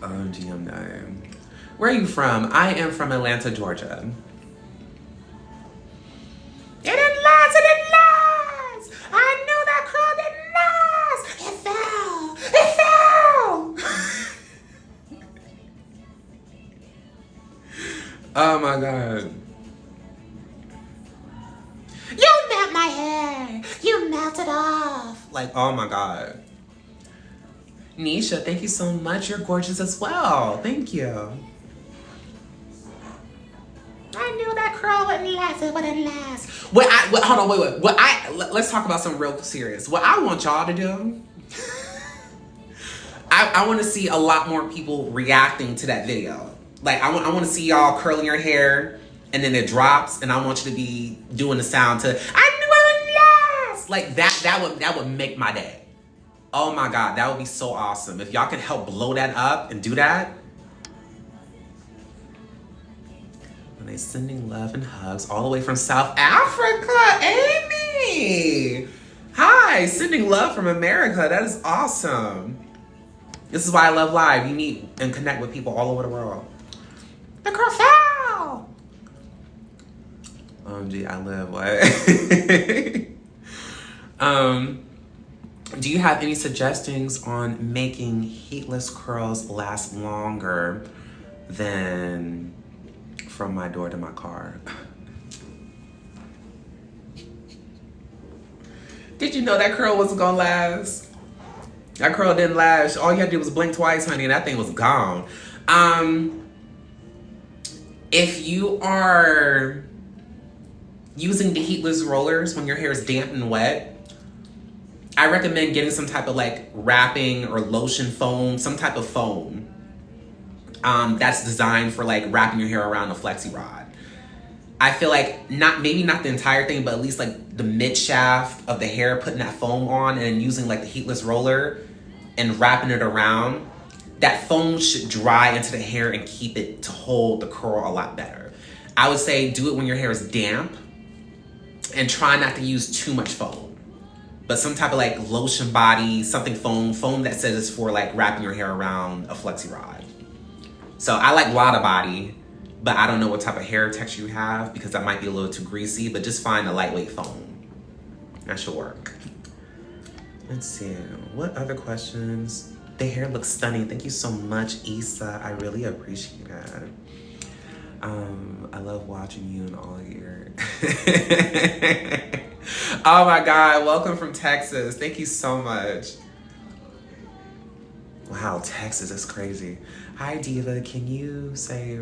OMG, I'm dying. Where are you from? I am from Atlanta, Georgia. It didn't last, it didn't last. I knew that curl didn't last. It fell, it fell. Oh my God. You melt my hair. You melted off. Like, oh my God. Nisha, thank you so much. You're gorgeous as well. Thank you. I knew that curl wouldn't last. It wouldn't last. Hold on, wait. Let's talk about something real serious. What I want y'all to do, I want to see a lot more people reacting to that video. Like, I want to see y'all curling your hair and then it drops and I want you to be doing the sound to, I knew it would last. Like, that would make my day. Oh my God, that would be so awesome. If y'all could help blow that up and do that. And they sending love and hugs all the way from South Africa. Amy! Hi, sending love from America. That is awesome. This is why I love live. You meet and connect with people all over the world. The girl fell! OMG, I live, what? Do you have any suggestions on making heatless curls last longer than from my door to my car? Did you know that curl wasn't gonna last? That curl didn't last. All you had to do was blink twice, honey, and that thing was gone. If you are using the heatless rollers when your hair is damp and wet, I recommend getting some type of like wrapping or lotion foam, some type of foam that's designed for like wrapping your hair around a flexi rod. I feel like maybe not the entire thing, but at least like the mid shaft of the hair, putting that foam on and using like the heatless roller and wrapping it around. That foam should dry into the hair and keep it to hold the curl a lot better. I would say do it when your hair is damp and try not to use too much foam. but some type of like lotion body, something foam that says it's for like wrapping your hair around a flexi rod. So I like Wada body, but I don't know what type of hair texture you have because that might be a little too greasy, but just find a lightweight foam. That should work. Let's see, what other questions? The hair looks stunning. Thank you so much, Issa. I really appreciate that. I love watching you and all your... Oh my God, welcome from Texas. Thank you so much. Wow, Texas is crazy. Hi, Diva, can you say...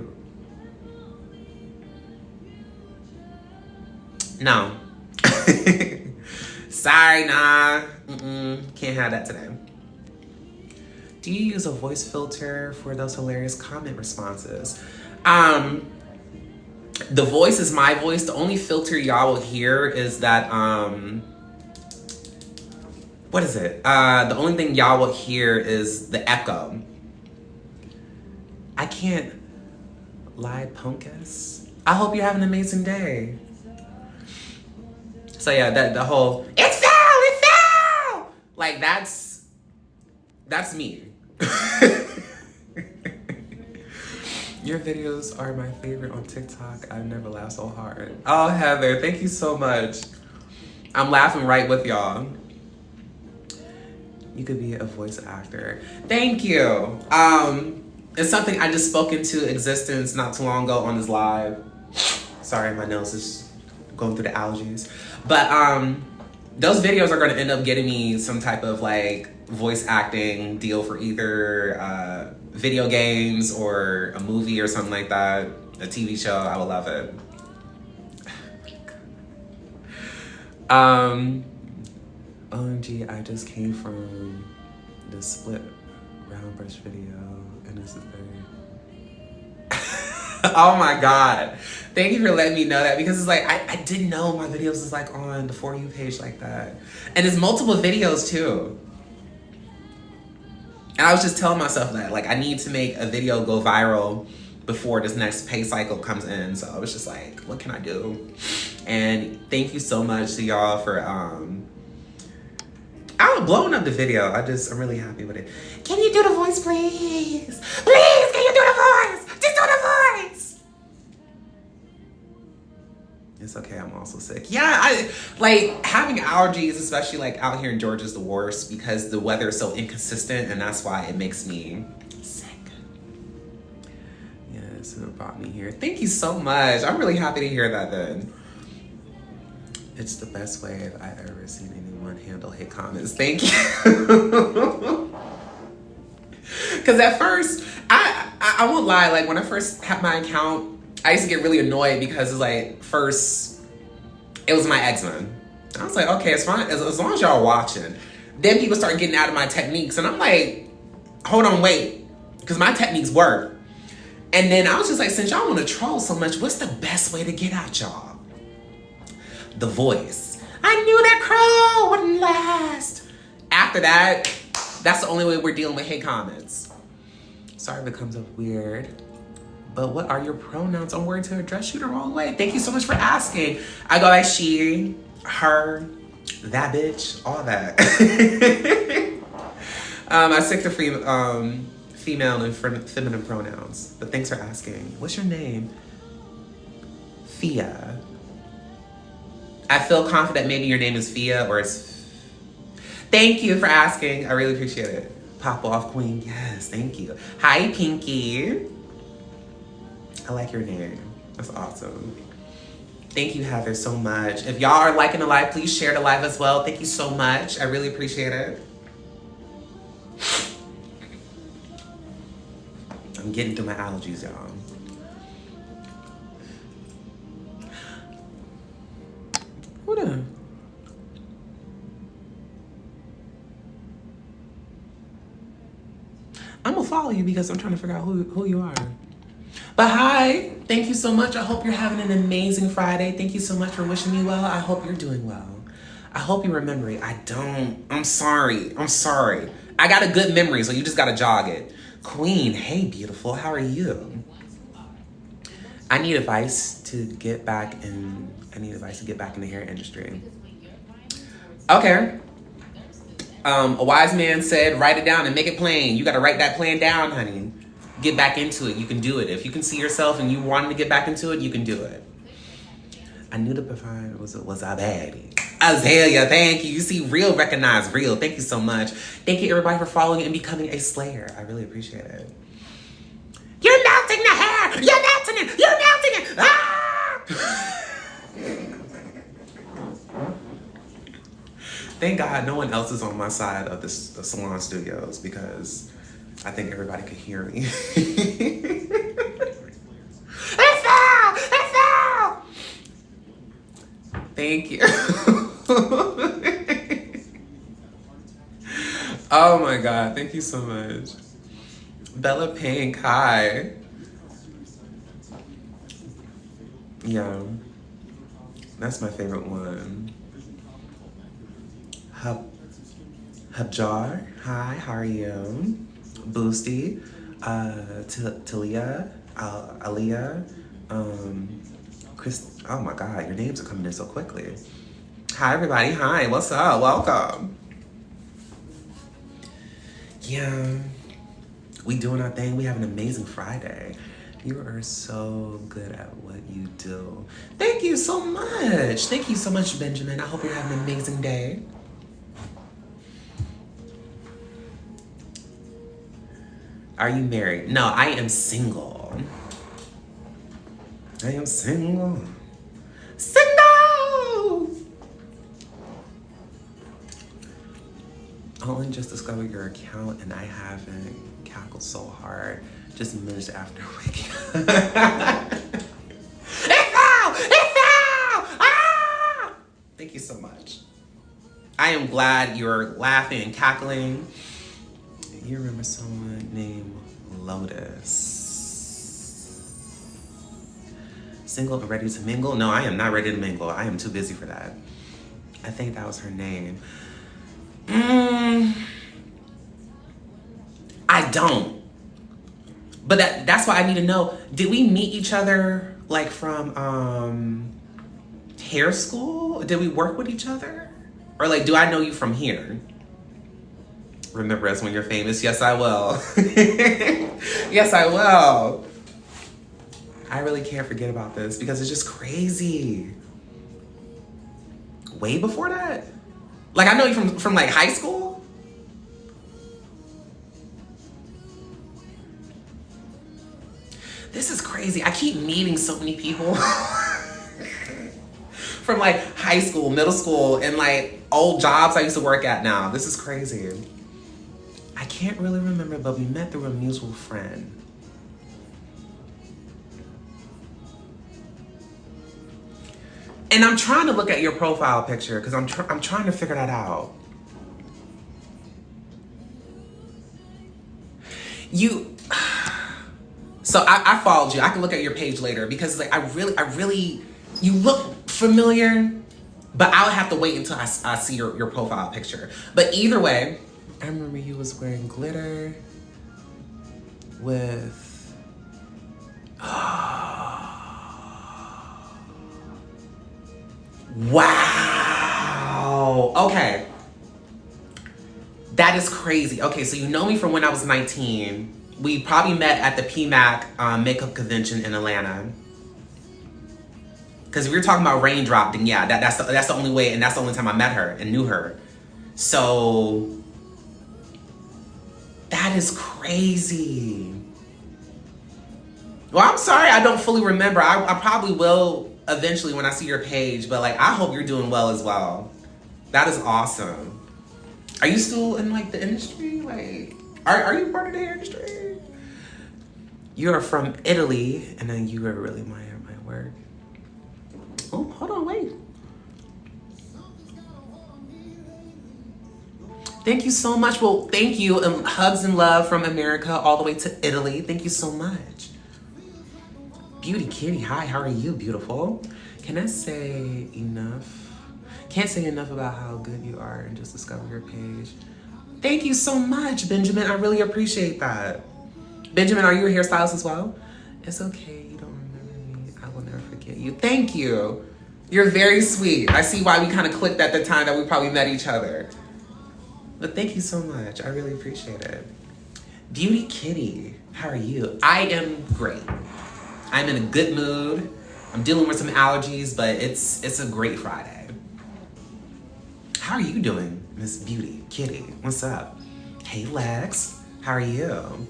No. Sorry, nah. Can't have that today. Do you use a voice filter for those hilarious comment responses? The voice is my voice. The only filter y'all will hear is that, what is it? The only thing y'all will hear is the echo. I can't lie, Punkus. I hope you have an amazing day. So yeah, the whole, it fell! Like that's me. Your videos are my favorite on TikTok. I've never laughed so hard. Oh, Heather, thank you so much. I'm laughing right with y'all. You could be a voice actor. Thank you. It's something I just spoke into existence not too long ago on this live. Sorry, my nose is going through the allergies. But those videos are gonna end up getting me some type of like voice acting deal for either video games or a movie or something like that, a TV show. I would love it. OMG, I just came from the split round brush video and this is very... Oh my God. Thank you for letting me know that because it's like, I didn't know my videos was like on the For You page like that. And it's multiple videos too. And I was just telling myself that, like, I need to make a video go viral before this next pay cycle comes in. So I was just like, what can I do? And thank you so much to y'all for, I'm blowing up the video. I'm really happy with it. Can you do the voice, please? Please, can you do the voice? Just do the voice. It's okay, I'm also sick. Yeah, like having allergies, especially like out here in Georgia, is the worst because the weather is so inconsistent and that's why it makes me sick. Yes, it brought me here. Thank you so much. I'm really happy to hear that then. It's the best way I've ever seen anyone handle hate comments. Thank you. Because at first, I won't lie, like when I first had my account, I used to get really annoyed because it's like, first, it was my eczema. I was like, okay, it's fine, as long as y'all watching. Then people start getting out of my techniques and I'm like, hold on, wait, because my techniques work. And then I was just like, since y'all want to troll so much, what's the best way to get at y'all? The voice. I knew that crow wouldn't last. After that, that's the only way we're dealing with hate comments. Sorry if it comes up weird. But what are your pronouns? I'm worried to address you the wrong way. Thank you so much for asking. I go by she, her, that bitch, all that. I stick to female and feminine pronouns. But thanks for asking. What's your name? Fia. I feel confident maybe your name is Fia or it's... Thank you for asking. I really appreciate it. Pop off queen. Yes, thank you. Hi, Pinky. I like your name. That's awesome. Thank you, Heather, so much. If y'all are liking the live, please share the live as well. Thank you so much. I really appreciate it. I'm getting through my allergies, y'all. Hold on. I'm gonna follow you because I'm trying to figure out who you are. But hi, thank you so much. I hope you're having an amazing Friday. Thank you so much for wishing me well. I hope you're doing well. I hope you remember it. I don't. I'm sorry. I got a good memory, so you just gotta jog it. Queen, hey beautiful, how are you? I need advice to get back in the hair industry. Okay, A wise man said, write it down and make it plain. You got to write that plan down, honey. Get back into it. You can do it. If you can see yourself and you wanted to get back into it, you can do it. I knew the provider was a baddie. Azalea, thank you. You see, real recognize real. Thank you so much. Thank you, everybody, for following and becoming a slayer. I really appreciate it. You're melting the hair. You're melting it. You're melting it. Ah! Thank God no one else is on my side of the salon studios because I think everybody could hear me. It fell! It fell! Thank you. Oh my God, thank you so much. Bella Pink, hi. Yeah, that's my favorite one. Hubjar, hi, how are you? Boosty, Talia, Aliyah, Chris, oh my God, your names are coming in so quickly. Hi everybody, hi, what's up, welcome. Yeah, we doing our thing, we have an amazing Friday. You are so good at what you do. Thank you so much. Thank you so much, Benjamin. I hope you're having an amazing day. Are you married? No, I am single. I am single. Single! I only just discovered your account and I haven't cackled so hard. Just minutes after waking up. It fell! It fell! Ah! Thank you so much. I am glad you're laughing and cackling. You remember someone named Lotus? Single and ready to mingle? No, I am not ready to mingle. I am too busy for that. I think that was her name. I don't. But that's why I need to know, did we meet each other like from hair school? Did we work with each other? Or like, do I know you from here? Remember us when you're famous? Yes, I will. Yes, I will. I really can't forget about this because it's just crazy. Way before that? Like, I know you from like high school? This is crazy. I keep meeting so many people from like high school, middle school, and like old jobs I used to work at now. This is crazy. I can't really remember, but we met through a mutual friend. And I'm trying to look at your profile picture because I'm trying to figure that out. So I followed you. I can look at your page later because like I really, you look familiar, but I'll have to wait until I see your profile picture. But either way, I remember you was wearing glitter with, wow. Okay. That is crazy. Okay, so you know me from when I was 19. We probably met at the PMAC makeup convention in Atlanta. Because if you're talking about Raindrop, then yeah, that's the only way, and that's the only time I met her and knew her. So that is crazy. Well, I'm sorry I don't fully remember. I probably will eventually when I see your page, but like I hope you're doing well as well. That is awesome. Are you still in like the industry? Like, are you part of the hair industry? You're from Italy, and then you were really admire my work. Oh, hold on, wait. Thank you so much. Well, thank you. Hugs and love from America all the way to Italy. Thank you so much. Beauty Kitty, hi, how are you, beautiful? Can I say enough? Can't say enough about how good you are and just discover your page. Thank you so much, Benjamin. I really appreciate that. Benjamin, are you a hairstylist as well? It's okay, you don't remember me. I will never forget you. Thank you. You're very sweet. I see why we kind of clicked at the time that we probably met each other. But thank you so much. I really appreciate it. Beauty Kitty, how are you? I am great. I'm in a good mood. I'm dealing with some allergies, but it's a great Friday. How are you doing, Miss Beauty Kitty? What's up? Hey Lex, how are you?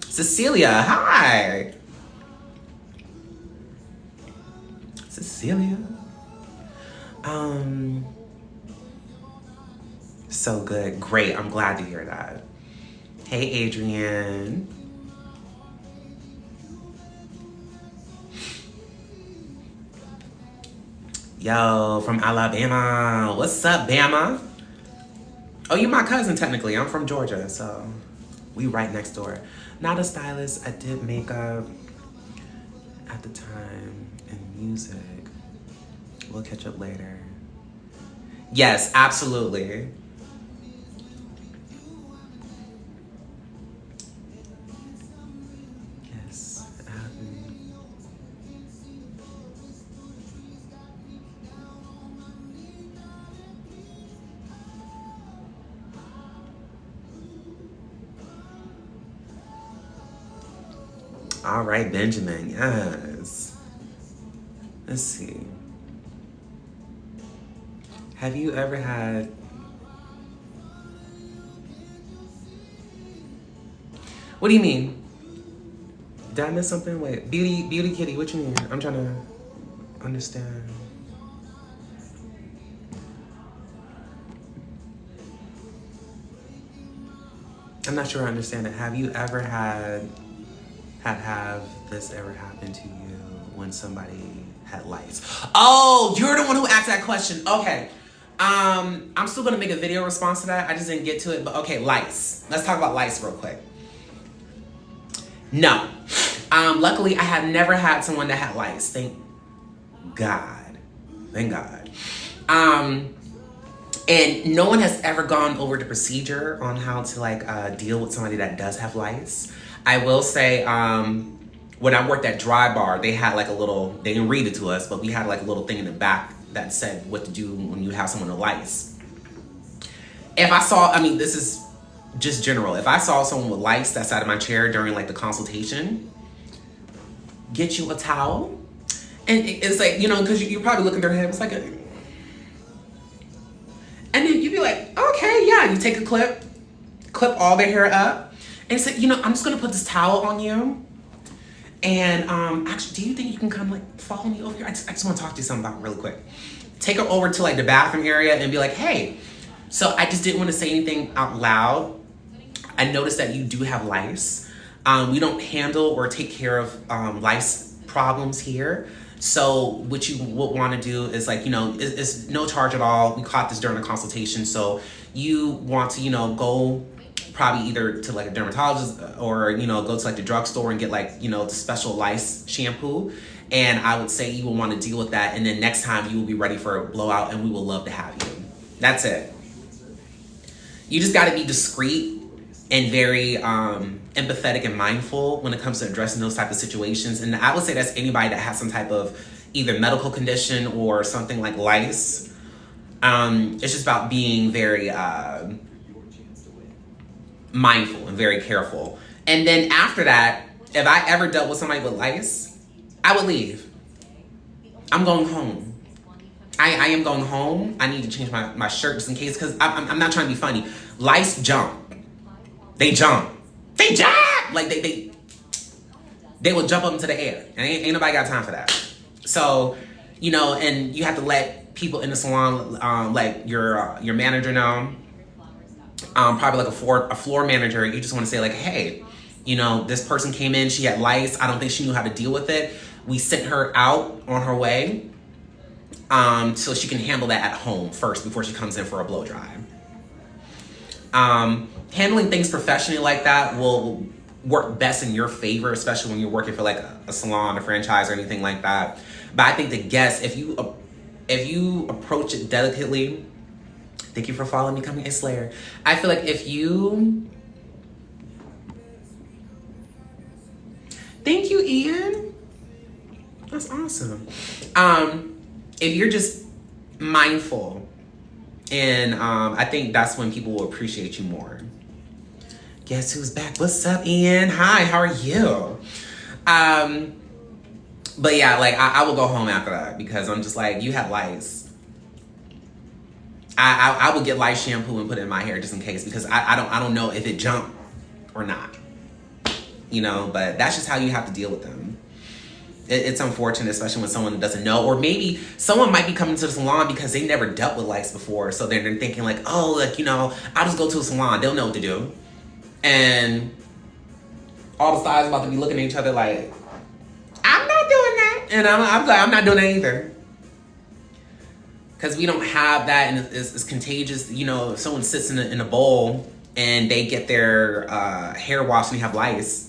Cecilia, hi. Cecilia. So good. Great. I'm glad to hear that. Hey, Adrienne. Yo, from Alabama. What's up, Bama? Oh, you're my cousin, technically. I'm from Georgia, so we right next door. Not a stylist. I did makeup at the time and music. We'll catch up later. Yes, absolutely. Yes, all right, Benjamin, yes. Let's see. Have you ever had... What do you mean? Did I miss something? Wait, Beauty Kitty, what you mean? I'm trying to understand. I'm not sure I understand it. Have you ever have this ever happen to you when somebody had lice? Oh, you're the one who asked that question. Okay. I'm still gonna make a video response to that. I just didn't get to it, but okay, lice. Let's talk about lice real quick. No. Luckily, I have never had someone that had lice. Thank God. Thank God. And no one has ever gone over the procedure on how to deal with somebody that does have lice. I will say, when I worked at Dry Bar, they had like a little, they didn't read it to us, but we had like a little thing in the back that said what to do when you have someone with lice. If I saw, I mean, this is just general. If I saw someone with lice that sat in my chair during like the consultation, get you a towel. And it's like, you know, because you're probably looking at their head, it's like and then you'd be like, okay, yeah. You take a clip all their hair up, and say, you know, I'm just gonna put this towel on you. And actually, do you think you can come like follow me over here? I just want to talk to you something about really quick. Take her over to like the bathroom area and be like, hey, so I just didn't want to say anything out loud. I noticed that you do have lice. We don't handle or take care of lice problems here. So what you would want to do is like, you know, it's no charge at all. We caught this during the consultation. So you want to, you know, go probably either to like a dermatologist or, you know, go to like the drugstore and get like, you know, the special lice shampoo. And I would say you will want to deal with that. And then next time you will be ready for a blowout and we will love to have you. That's it. You just got to be discreet and very empathetic and mindful when it comes to addressing those type of situations. And I would say that's anybody that has some type of either medical condition or something like lice. It's just about being very mindful and very careful. And then after that, if I ever dealt with somebody with lice, I would leave. I'm going home. I am going home. I need to change my shirt just in case, because I'm not trying to be funny. Lice jump. They jump. They jump! Like they will jump up into the air. And ain't nobody got time for that. So, you know, and you have to let people in the salon, like your manager know. Probably like a floor manager. You just want to say like, hey, you know, this person came in, she had lice. I don't think she knew how to deal with it. We sent her out on her way so she can handle that at home first before she comes in for a blow dry. Handling things professionally like that will work best in your favor, especially when you're working for like a salon, a franchise, or anything like that. But I think the guests, if you approach it delicately, thank you for following me, Coming a Slayer. I feel like if you, thank you, Ian. That's awesome. If you're just mindful And I think that's when people will appreciate you more. Guess who's back? What's up, Ian? Hi, how are you? But yeah, like I will go home after that because I'm just like, you have lice. I would get lice shampoo and put it in my hair just in case because I don't know if it jumped or not. You know, but that's just how you have to deal with them. It's unfortunate, especially when someone doesn't know, or maybe someone might be coming to the salon because they never dealt with lice before, so they're thinking like, oh, like, you know, I'll just go to a salon, they'll know what to do. And all the stylists about to be looking at each other like, I'm not doing that. And I'm like, I'm not doing that either. Because we don't have that, and it's contagious. You know, if someone sits in a bowl and they get their hair washed and they have lice,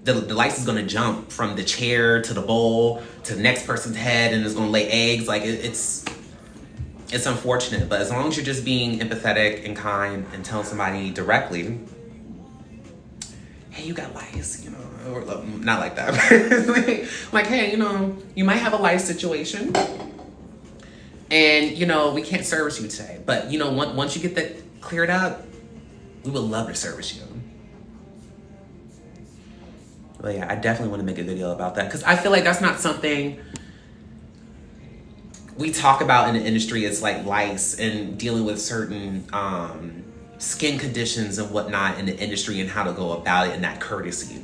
the lice is going to jump from the chair to the bowl to the next person's head, and it's going to lay eggs. Like, it's unfortunate. But as long as you're just being empathetic and kind and telling somebody directly, hey, you got lice, you know, or not like that. Like, hey, you know, you might have a lice situation, and, you know, we can't service you today. But, you know, once you get that cleared up, we would love to service you. But yeah, I definitely want to make a video about that because I feel like that's not something we talk about in the industry. It's like lice and dealing with certain skin conditions and whatnot in the industry and how to go about it and that courtesy.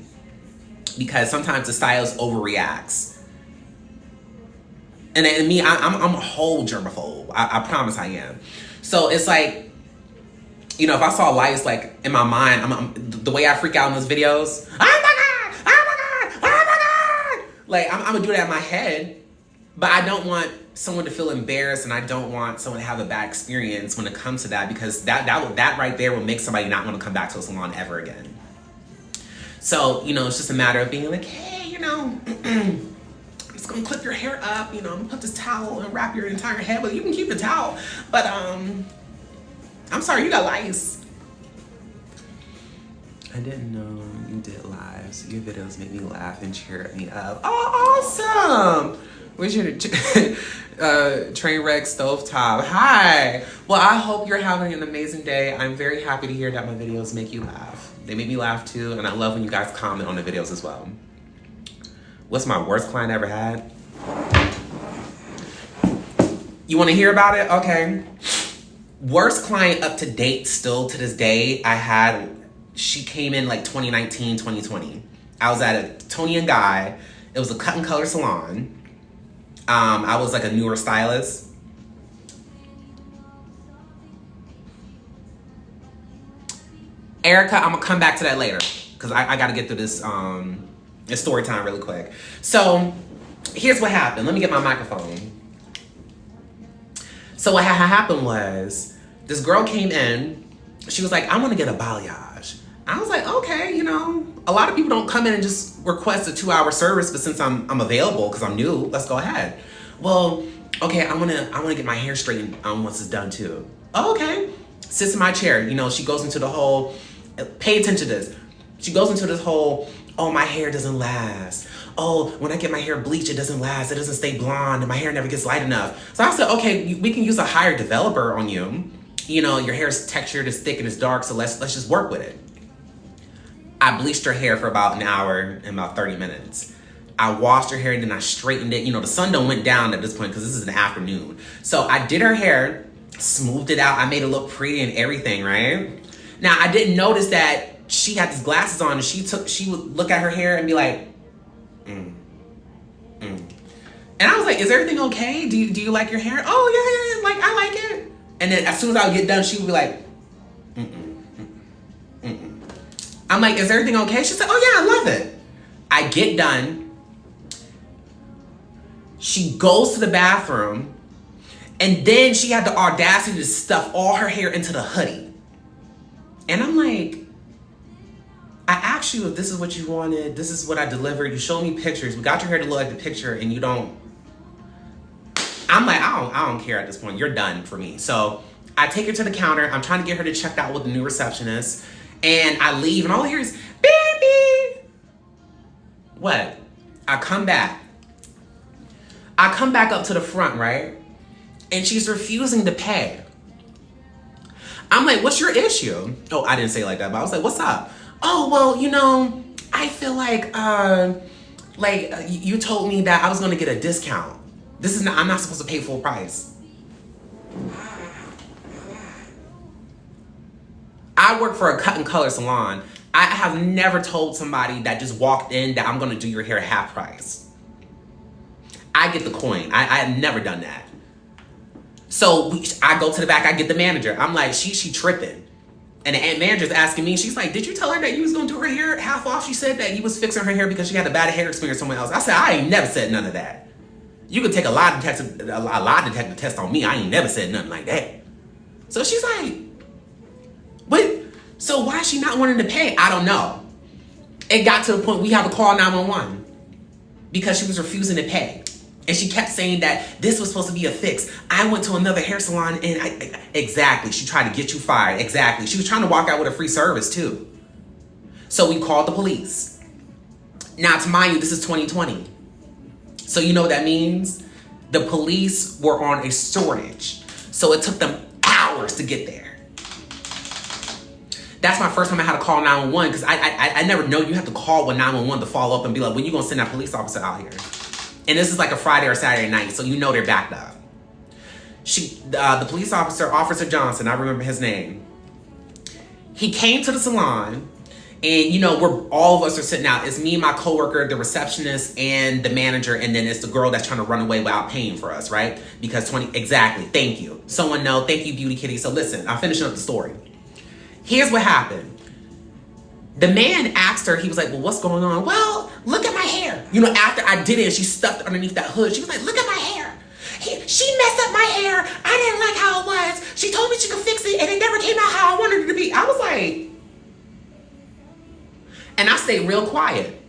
Because sometimes the stylist overreacts. And me, I'm a whole germaphobe. I promise I am. So it's like, you know, if I saw lice, like in my mind, the way I freak out in those videos, oh my God, oh my God, oh my God. Like I'm gonna do that in my head, but I don't want someone to feel embarrassed, and I don't want someone to have a bad experience when it comes to that, because that right there will make somebody not want to come back to a salon ever again. So, you know, it's just a matter of being like, hey, you know, I'm just gonna clip your hair up, you know, I'm gonna put this towel and wrap your entire head, but you can keep the towel. But I'm sorry, you got lice. I didn't know you did lives. Your videos make me laugh and cheer me up. Oh, awesome! Where's your train wreck stovetop? Hi! Well, I hope you're having an amazing day. I'm very happy to hear that my videos make you laugh. They make me laugh too, and I love when you guys comment on the videos as well. What's my worst client ever had? You want to hear about it? Okay. Worst client up to date still to this day I had, she came in like 2019, 2020. I was at a Toni and Guy. It was a cut and color salon. I was like a newer stylist. Erica, I'm gonna come back to that later because I gotta get through this story time really quick. So here's what happened. Let me get my microphone. So what happened was, this girl came in, she was like, I want to get a balayage. I was like, okay, you know, a lot of people don't come in and just request a 2-hour service, but since I'm available because I'm new, let's go ahead. Well, okay, I wanna get my hair straightened once it's done too. Oh, okay. Sits in my chair, you know, she goes into the whole, pay attention to this. She goes into this whole, oh, my hair doesn't last. Oh, when I get my hair bleached, it doesn't last. It doesn't stay blonde, and my hair never gets light enough. So I said, okay, we can use a higher developer on you. You know, your hair's textured, it's thick, and it's dark, so let's just work with it. I bleached her hair for about an hour and about 30 minutes. I washed her hair, and then I straightened it. You know, the sun done went down at this point because this is an afternoon. So I did her hair, smoothed it out. I made it look pretty and everything, right? Now, I didn't notice that she had these glasses on, and she would look at her hair and be like, And I was like, is everything okay? Do you like your hair? Oh, yeah, like, I like it. And then as soon as I would get done, she would be like, I'm like, is everything okay? She said, oh yeah, I love it. I get done. She goes to the bathroom, and then she had the audacity to stuff all her hair into the hoodie. And I'm like, I asked you if this is what you wanted. This is what I delivered. You showed me pictures. We got your hair to look like the picture, and you don't. I'm like, I don't care at this point. You're done for me. So I take her to the counter. I'm trying to get her to check out with the new receptionist. And I leave, and all I hear is, baby. What? I come back. I come back up to the front, right? and she's refusing to pay. I'm like, what's your issue? Oh, I didn't say it like that, but I was like, what's up? Oh, well, you know, I feel like you told me that I was gonna get a discount. I'm not supposed to pay full price. I work for a cut and color salon. I have never told somebody that just walked in that I'm gonna do your hair half price. I get the coin. I have never done that. So I go to the back, I get the manager. I'm like, she tripping. And the manager's asking me, she's like, did you tell her that you was gonna do her hair half off? She said that you was fixing her hair because she had a bad hair experience somewhere else. I said, I ain't never said none of that. You could take a lie detector test on me. I ain't never said nothing like that. So she's like, what? So why is she not wanting to pay? I don't know. It got to the point we have to call 911 because she was refusing to pay. And she kept saying that this was supposed to be a fix. I went to another hair salon and exactly, she tried to get you fired. Exactly. She was trying to walk out with a free service too. So we called the police. Now, to mind you, this is 2020. So you know what that means? The police were on a shortage. So it took them hours to get there. That's my first time I had to call 911 because I never know you have to call 911 to follow up and be like, when you gonna send that police officer out here? And this is like a Friday or Saturday night, so you know they're backed up. The police officer, Officer Johnson, I remember his name. He came to the salon, and you know, all of us are sitting out. It's me, my coworker, the receptionist, and the manager, and then it's the girl that's trying to run away without paying for us, right? Because exactly, thank you. Someone know, thank you, Beauty Kitty. So listen, I'm finishing up the story. Here's what happened. The man asked her, he was like, well, what's going on? Well, look at my hair. You know, after I did it, she stuffed underneath that hood. She was like, look at my hair. She messed up my hair. I didn't like how it was. She told me she could fix it, and it never came out how I wanted it to be. I was like, and I stayed real quiet.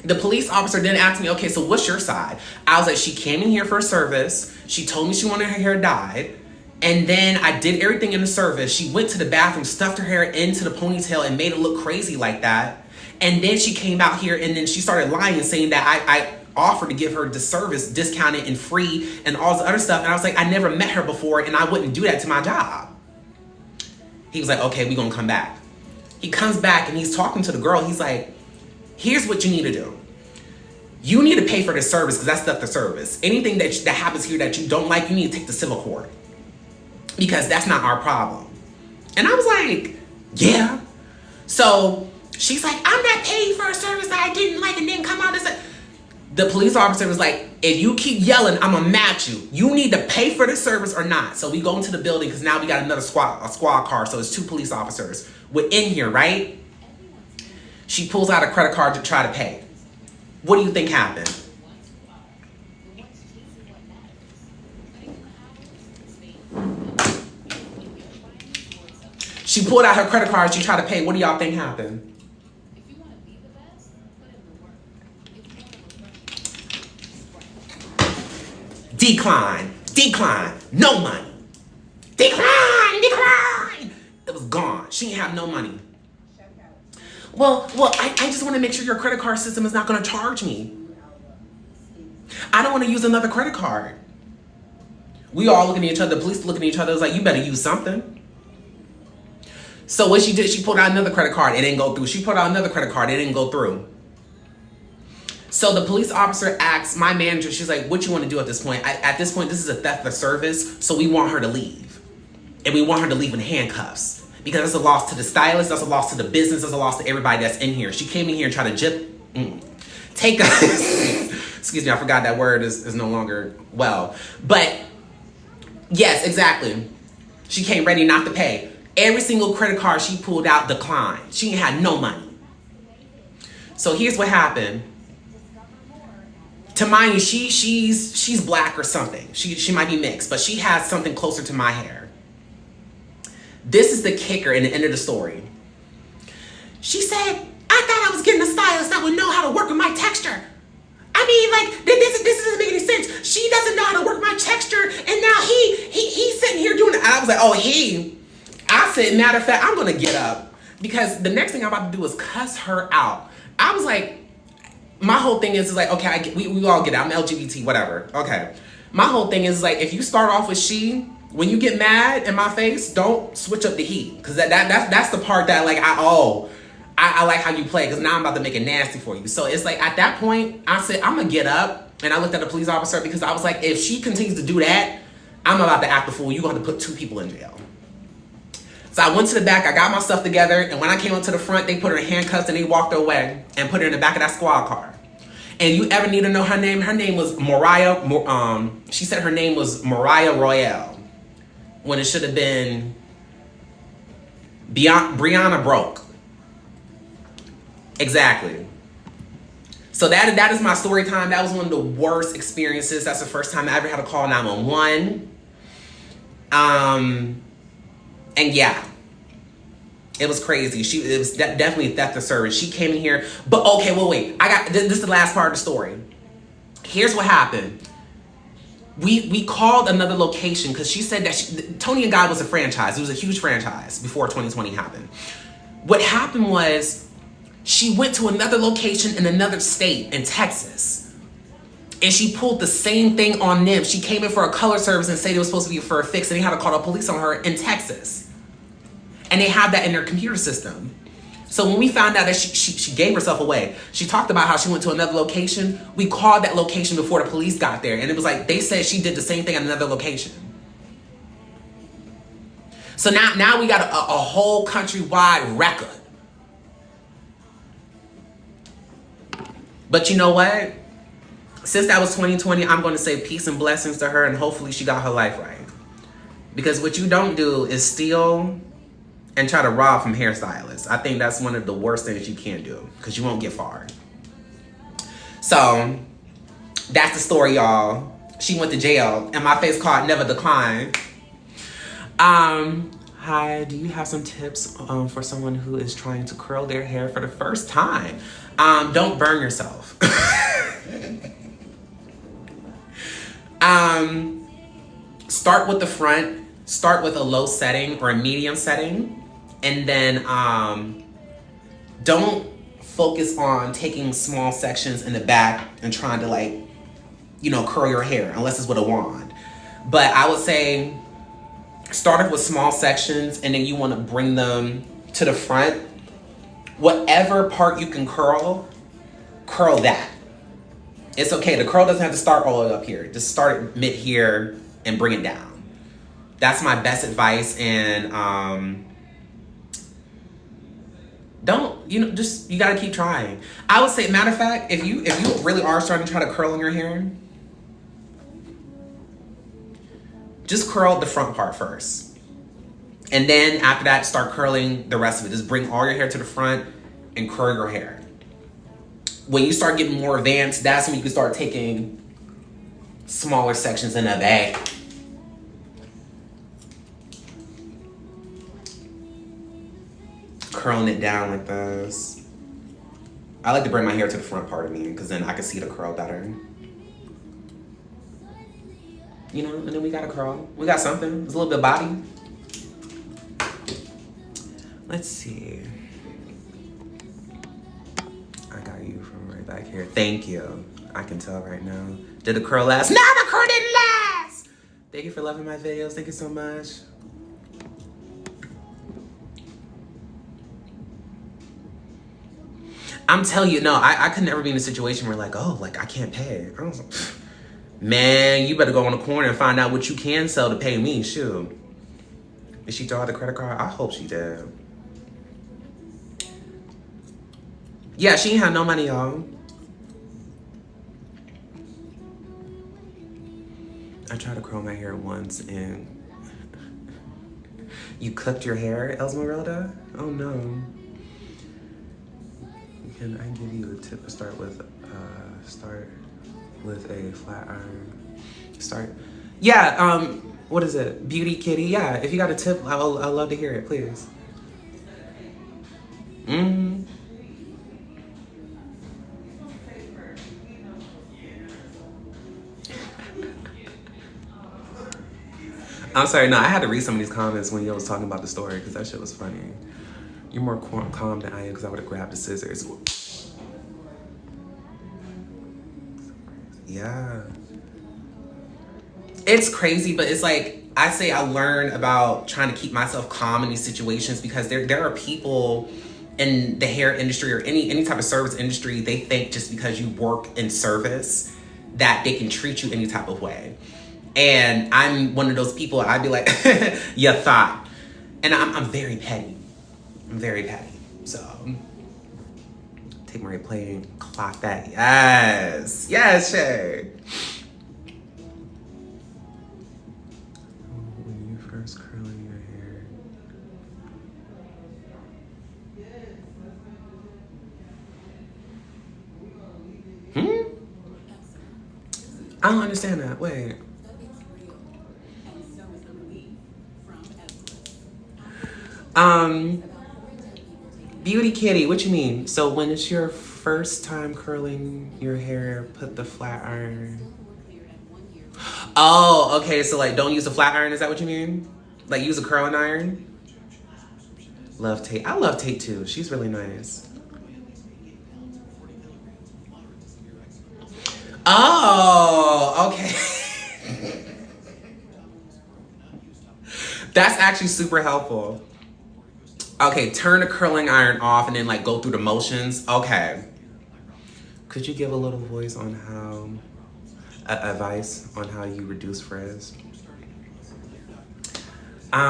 The police officer then asked me, okay, so what's your side? I was like, she came in here for a service. She told me she wanted her hair dyed. And then I did everything in the service. She went to the bathroom, stuffed her hair into the ponytail and made it look crazy like that. And then she came out here and then she started lying and saying that I offered to give her the service discounted and free and all this other stuff. And I was like, I never met her before and I wouldn't do that to my job. He was like, okay, we're gonna come back. He comes back and he's talking to the girl. He's like, here's what you need to do. You need to pay for the service because that's not the service. Anything that happens here that you don't like, you need to take to civil court. Because that's not our problem. And I was like, yeah. So she's like, I'm not paying for a service that I didn't like and didn't come out as a... The police officer was like, if you keep yelling, I'm gonna match you. You need to pay for the service or not. So we go into the building because now we got a squad car. So it's 2 police officers. We're in here, right? She pulls out a credit card to try to pay. What do you think happened? She pulled out her credit card. She tried to pay. What do y'all think happened? Decline. No money. Decline. It was gone. She didn't have no money. Well, I just want to make sure your credit card system is not going to charge me. I don't want to use another credit card. We all looking at each other. The police looking at each other. It was like, you better use something. So what she did, she pulled out another credit card. It didn't go through. She pulled out another credit card. It didn't go through. So the police officer asked my manager, she's like, what you want to do at this point? At this point, this is a theft of service. So we want her to leave. And we want her to leave in handcuffs. Because that's a loss to the stylist. That's a loss to the business. That's a loss to everybody that's in here. She came in here and tried to take us. Excuse me, I forgot that word is no longer well. But yes, exactly. She came ready not to pay. Every single credit card she pulled out declined. She had no money. So here's what happened. To mind you, she's black or something. She might be mixed, but she has something closer to my hair. This is the kicker and the end of the story. She said, I thought I was getting a stylist that would know how to work with my texture. I mean, like, this doesn't make any sense. She doesn't know how to work my texture, and now he's sitting here doing it. I was like, oh, I said, matter of fact, I'm gonna get up because the next thing I'm about to do is cuss her out. I was like, my whole thing is like, okay, we all get it. I'm LGBT, whatever. Okay. my whole thing is like, if you start off with she, when you get mad in my face, don't switch up the heat. Cause that's the part that like, I like how you play, because now I'm about to make it nasty for you. So it's like, at that point, I said, I'm gonna get up. And I looked at the police officer, because I was like, if she continues to do that, I'm about to act a fool. You're going to put 2 people in jail. So I went to the back, I got my stuff together, and when I came up to the front, they put her in handcuffs and they walked her away and put her in the back of that squad car. And you ever need to know her name? Her name was Mariah, she said her name was Mariah Royale, when it should have been Brianna Broke. Exactly. So that is my story time. That was one of the worst experiences. That's the first time I ever had to call 911. And yeah, it was crazy. It was definitely theft of service. She came in here, but okay, well, wait. This is the last part of the story. Here's what happened. We called another location because she said that Toni and Guy was a franchise. It was a huge franchise before 2020 happened. What happened was, she went to another location in another state, in Texas. And she pulled the same thing on them. She came in for a color service and said it was supposed to be for a fix, and they had to call the police on her in Texas. And they have that in their computer system. So when we found out that she gave herself away, she talked about how she went to another location. We called that location before the police got there. And it was like, they said she did the same thing at another location. So now we got a whole countrywide record. But you know what? Since that was 2020, I'm going to say peace and blessings to her, and hopefully she got her life right. Because what you don't do is steal and try to rob from hairstylists. I think that's one of the worst things you can do, because you won't get far. So that's the story, y'all. She went to jail, and my face card never declined. Hi, do you have some tips for someone who is trying to curl their hair for the first time? Don't burn yourself. Start with the front. Start with a low setting or a medium setting. And then don't focus on taking small sections in the back and trying to, like, you know, curl your hair, unless it's with a wand. But I would say start off with small sections, and then you want to bring them to the front. Whatever part you can curl that. It's okay. The curl doesn't have to start all the way up here. Just start it mid here and bring it down. That's my best advice. And you gotta keep trying. I would say, matter of fact, if you really are starting to try to curl in your hair, just curl the front part first. And then after that, start curling the rest of it. Just bring all your hair to the front and curl your hair. When you start getting more advanced, that's when you can start taking smaller sections in the back. Curling it down like this. I like to bring my hair to the front part of me, because then I can see the curl better. You know, and then we got a curl. We got something. There's a little bit of body. Let's see. I got you from right back here. Thank you. I can tell right now. Did the curl last? No, the curl didn't last! Thank you for loving my videos. Thank you so much. I'm telling you, no, I could never be in a situation where, like, oh, like, I can't pay. I was like, man, you better go on the corner and find out what you can sell to pay me. Shoot. Did she throw out the credit card? I hope she did. Yeah, she ain't had no money, y'all. I tried to curl my hair once, and you clipped your hair, Esmeralda? Oh no. Can I give you a tip to start with a flat iron? Yeah, what is it? Beauty Kitty? Yeah, if you got a tip, I'll love to hear it, please. Mm-hmm. I'm sorry, no, I had to read some of these comments when you was talking about the story, because that shit was funny. You're more calm than I am, because I would have grabbed the scissors. Yeah. It's crazy, but it's like I say I learn about trying to keep myself calm in these situations because there are people in the hair industry or any type of service industry, they think just because you work in service that they can treat you any type of way. And I'm one of those people, I'd be like, you thought. And I'm very petty. I'm very petty. So take my replay, clock that. Yes. Yes, Shay. When you first curling your hair. I don't understand that. Wait. Beauty Kitty, what you mean? So when it's your first time curling your hair, put the flat iron. Oh, okay. So like, don't use a flat iron. Is that what you mean? Like, use a curling iron. Love Tate. I love Tate too. She's really nice. Oh, okay. That's actually super helpful. Okay, turn the curling iron off and then like go through the motions. Okay. Could you give a little voice on how, advice on how you reduce frizz? Hold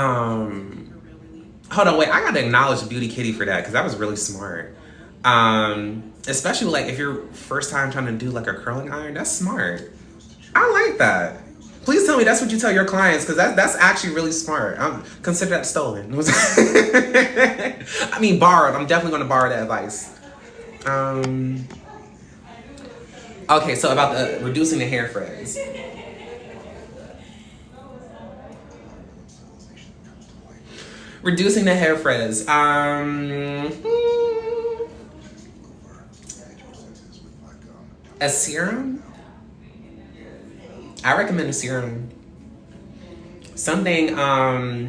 on, wait, I gotta acknowledge Beauty Kitty for that because that was really smart. Especially like if you're first time trying to do like a curling iron, that's smart. I like that. Please tell me that's what you tell your clients because that's actually really smart. Consider that stolen. I mean borrowed. I'm definitely gonna borrow that advice. Okay, so about the reducing the hair frizz. Reducing the hair frizz. A serum? I recommend a serum. Something to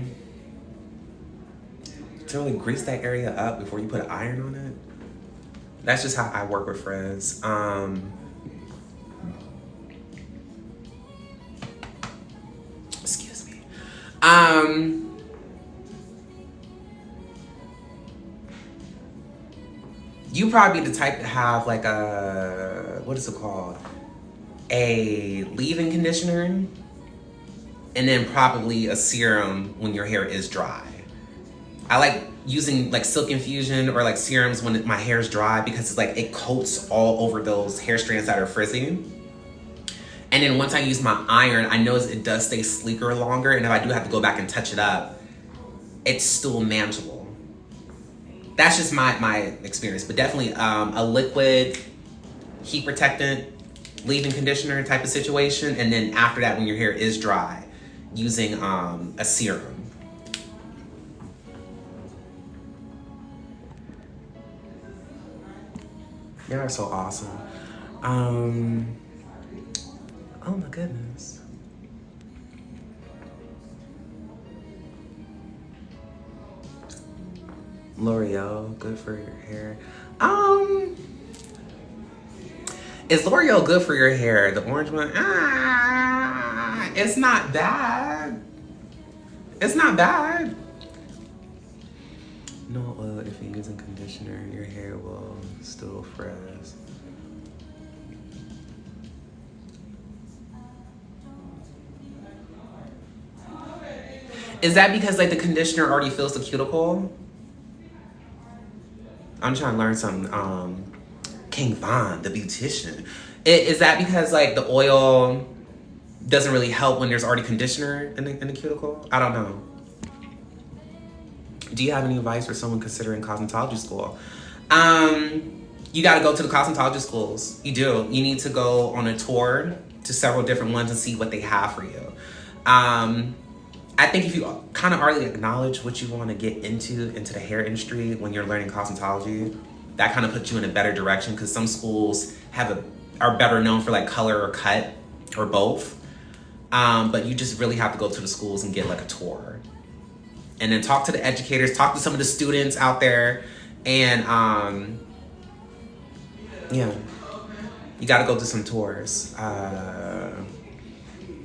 really grease that area up before you put an iron on it. That's just how I work with frizz. Excuse me. You probably be the type to have like a, what is it called? A leave-in conditioner, and then probably a serum when your hair is dry. I like using like Silk Infusion or like serums when my hair is dry because it's like it coats all over those hair strands that are frizzy. And then once I use my iron, I notice it does stay sleeker longer, and if I do have to go back and touch it up, it's still manageable. That's just my experience, but definitely a liquid heat protectant leave-in conditioner type of situation, and then after that when your hair is dry, using a serum. Y'all are so awesome. Oh my goodness. L'Oreal, good for your hair. Is L'Oreal good for your hair? The orange one? It's not bad. It's not bad. No oil if you're using conditioner, your hair will still frizz. Is that because like the conditioner already fills the cuticle? I'm trying to learn something. King Von, the beautician. Is that because like the oil doesn't really help when there's already conditioner in the cuticle? I don't know. Do you have any advice for someone considering cosmetology school? You gotta go to the cosmetology schools. You do. You need to go on a tour to several different ones and see what they have for you. I think if you kind of already acknowledge what you want to get into the hair industry when you're learning cosmetology, that kind of puts you in a better direction because some schools are better known for like color or cut or both. But you just really have to go to the schools and get like a tour. And then talk to the educators, talk to some of the students out there, and yeah, you got to go to some tours.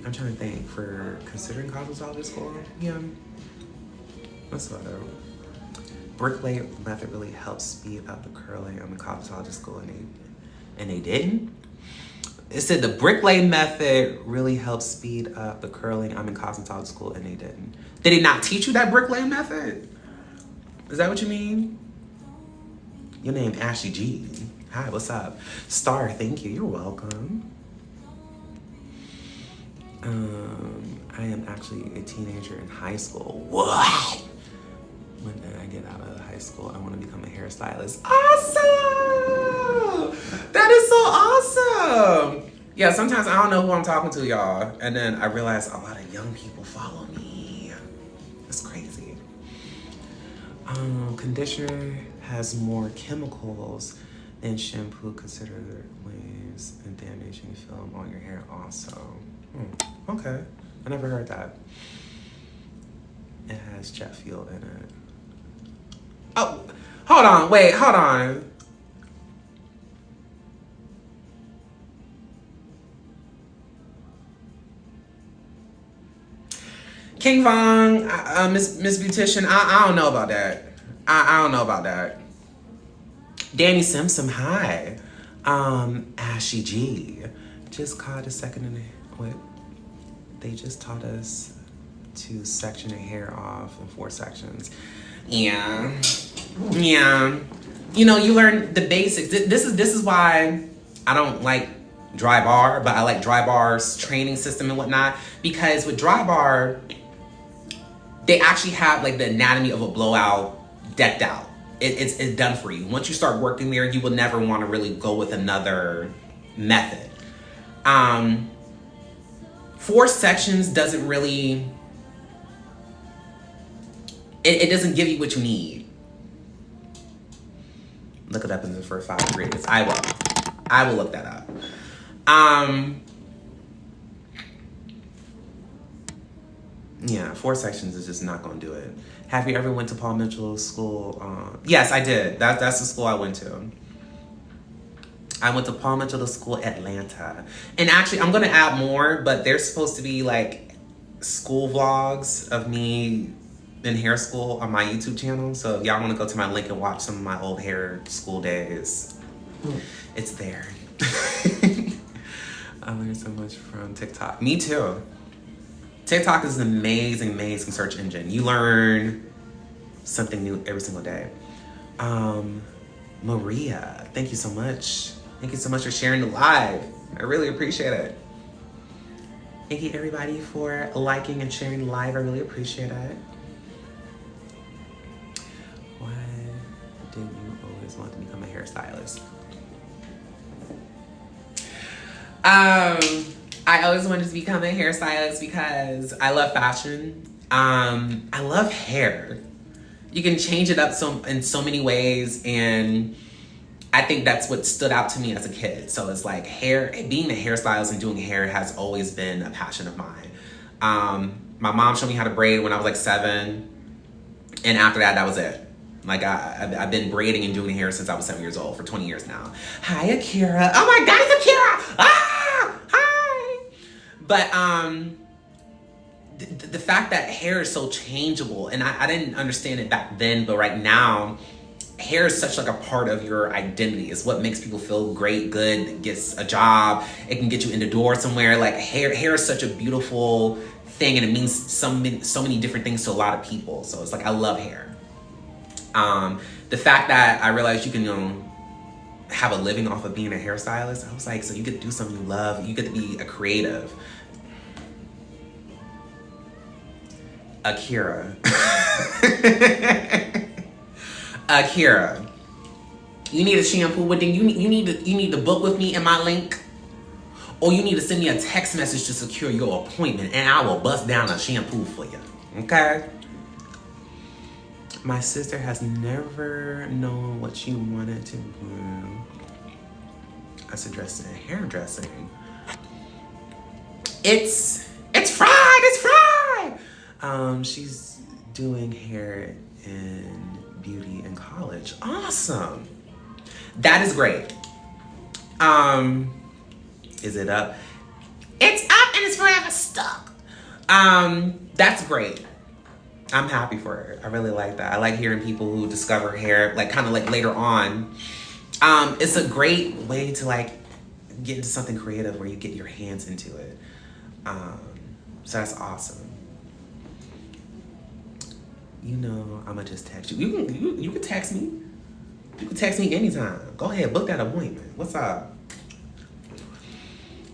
I'm trying to think, for considering cosmetology school, yeah. What's the other? Bricklay method really helps speed up the curling on the cosmetology school, and they didn't. It said the Bricklay method really helps speed up the curling. I'm in cosmetology school, and they didn't. Did they not teach you that Bricklay method? Is that what you mean? Your name Ashley G. Hi, what's up? Star, thank you. You're welcome. I am actually a teenager in high school. What? When I get out of high school, I want to become a hairstylist. Awesome! That is so awesome! Yeah, sometimes I don't know who I'm talking to, y'all. And then I realize a lot of young people follow me. That's crazy. Conditioner has more chemicals than shampoo. Consider waves and damaging film on your hair also. Okay, I never heard that. It has jet fuel in it. Oh, hold on, wait, hold on. King Von, Miss Beautician, I don't know about that. I don't know about that. Danny Simpson, hi. Ashy G. Just caught a second in the, what? They just taught us to section the hair off in 4 sections. Yeah. You know, you learn the basics. This is why I don't like Dry Bar, but I like Dry Bar's training system and whatnot. Because with Dry Bar, they actually have like the anatomy of a blowout decked out. It's done for you. Once you start working there, you will never want to really go with another method. 4 sections doesn't really, it doesn't give you what you need. Look it up in the first 5 ingredients. I will look that up. Yeah, 4 sections is just not gonna do it. Have you ever went to Paul Mitchell's school? Yes, I did. That's the school I went to. I went to Paul Mitchell's school, Atlanta. And actually, I'm gonna add more, but there's supposed to be like school vlogs of me in hair school on my YouTube channel. So if y'all wanna go to my link and watch some of my old hair school days, it's there. I learned so much from TikTok. Me too. TikTok is an amazing, amazing search engine. You learn something new every single day. Maria, thank you so much. Thank you so much for sharing the live. I really appreciate it. Thank you everybody for liking and sharing the live. I really appreciate it. Why did you always want to become a hairstylist? I always wanted to become a hairstylist because I love fashion. I love hair. You can change it up in so many ways, and I think that's what stood out to me as a kid. So it's like being a hairstylist and doing hair has always been a passion of mine. My mom showed me how to braid when I was like 7, and after that was it. Like I've been braiding and doing hair since I was 7 years old for 20 years now. Hi, Akira. Oh my God, it's Akira! Ah, hi. But the fact that hair is so changeable, and I didn't understand it back then, but right now, hair is such like a part of your identity. It's what makes people feel great, good, gets a job. It can get you in the door somewhere. Like hair is such a beautiful thing, and it means so many different things to a lot of people. So it's like I love hair. The fact that I realized you can have a living off of being a hairstylist, I was like, so you get to do something you love. You get to be a creative. Akira. Akira, you need a shampoo with you need to book with me in my link, or you need to send me a text message to secure your appointment, and I will bust down a shampoo for you. Okay? My sister has never known what she wanted to do. I suggested hairdressing. It's fried. It's fried. She's doing hair in beauty in college. Awesome. That is great. Is it up? It's up and it's forever. got stuck. That's great. I'm happy for her. I really like that. I like hearing people who discover hair, like kind of like later on. It's a great way to like get into something creative where you get your hands into it. So that's awesome. You know, I'm gonna just text you. You can text me. You can text me anytime. Go ahead, book that appointment. What's up?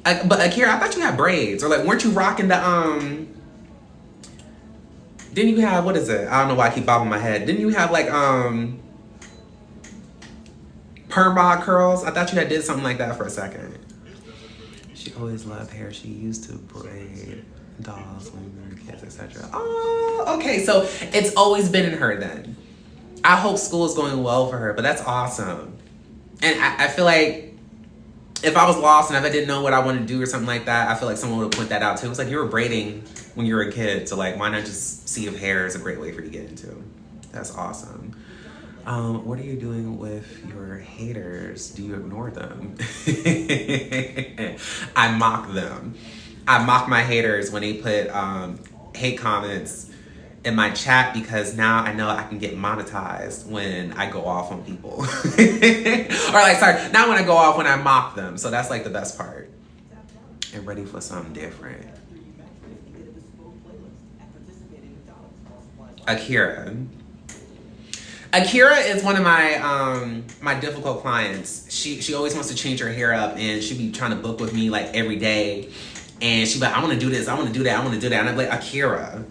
But Akira, I thought you had braids, or like, weren't you rocking the Didn't you have, what is it? I don't know why I keep bobbing my head. Didn't you have like perm bob curls? I thought you had did something like that for a second. She always loved hair. She used to braid dolls when we were kids, etc. Oh, okay. So it's always been in her then. I hope school is going well for her, but that's awesome. And I feel like if I was lost and if I didn't know what I wanted to do or something like that, I feel like someone would point that out too. It was like, you were braiding when you were a kid, so like, why not just see if hair is a great way for you to get into? That's awesome. What are you doing with your haters? Do you ignore them? I mock them. I mock my haters when they put hate comments in my chat, because now I know I can get monetized when I go off on people. Or like, sorry, not when I go off, when I mock them. So that's like the best part. And ready for something different. Akira. Akira is one of my my difficult clients. She always wants to change her hair up, and she be trying to book with me like every day. And she be like, I want to do this, I want to do that, I want to do that. And I'm like, Akira.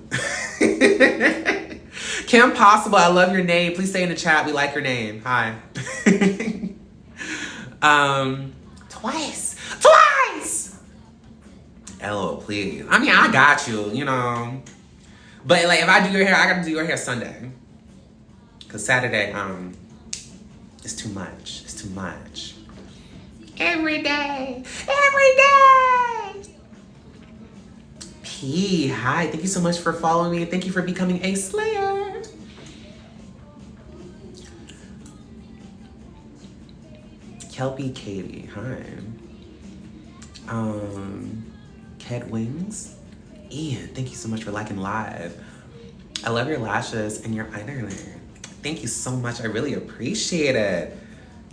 Kim Possible, I love your name. Please stay in the chat. We like your name. Hi. Twice. LOL, please. I mean, I got you, you know. But like, if I do your hair, I got to do your hair Sunday. Because Saturday, it's too much. It's too much. Every day. P, hi. Thank you so much for following me. Thank you for becoming a Slayer. Kelpie Katie, hi. Cat Wings. Ian, thank you so much for liking live. I love your lashes and your eyeliner. Thank you so much. I really appreciate it.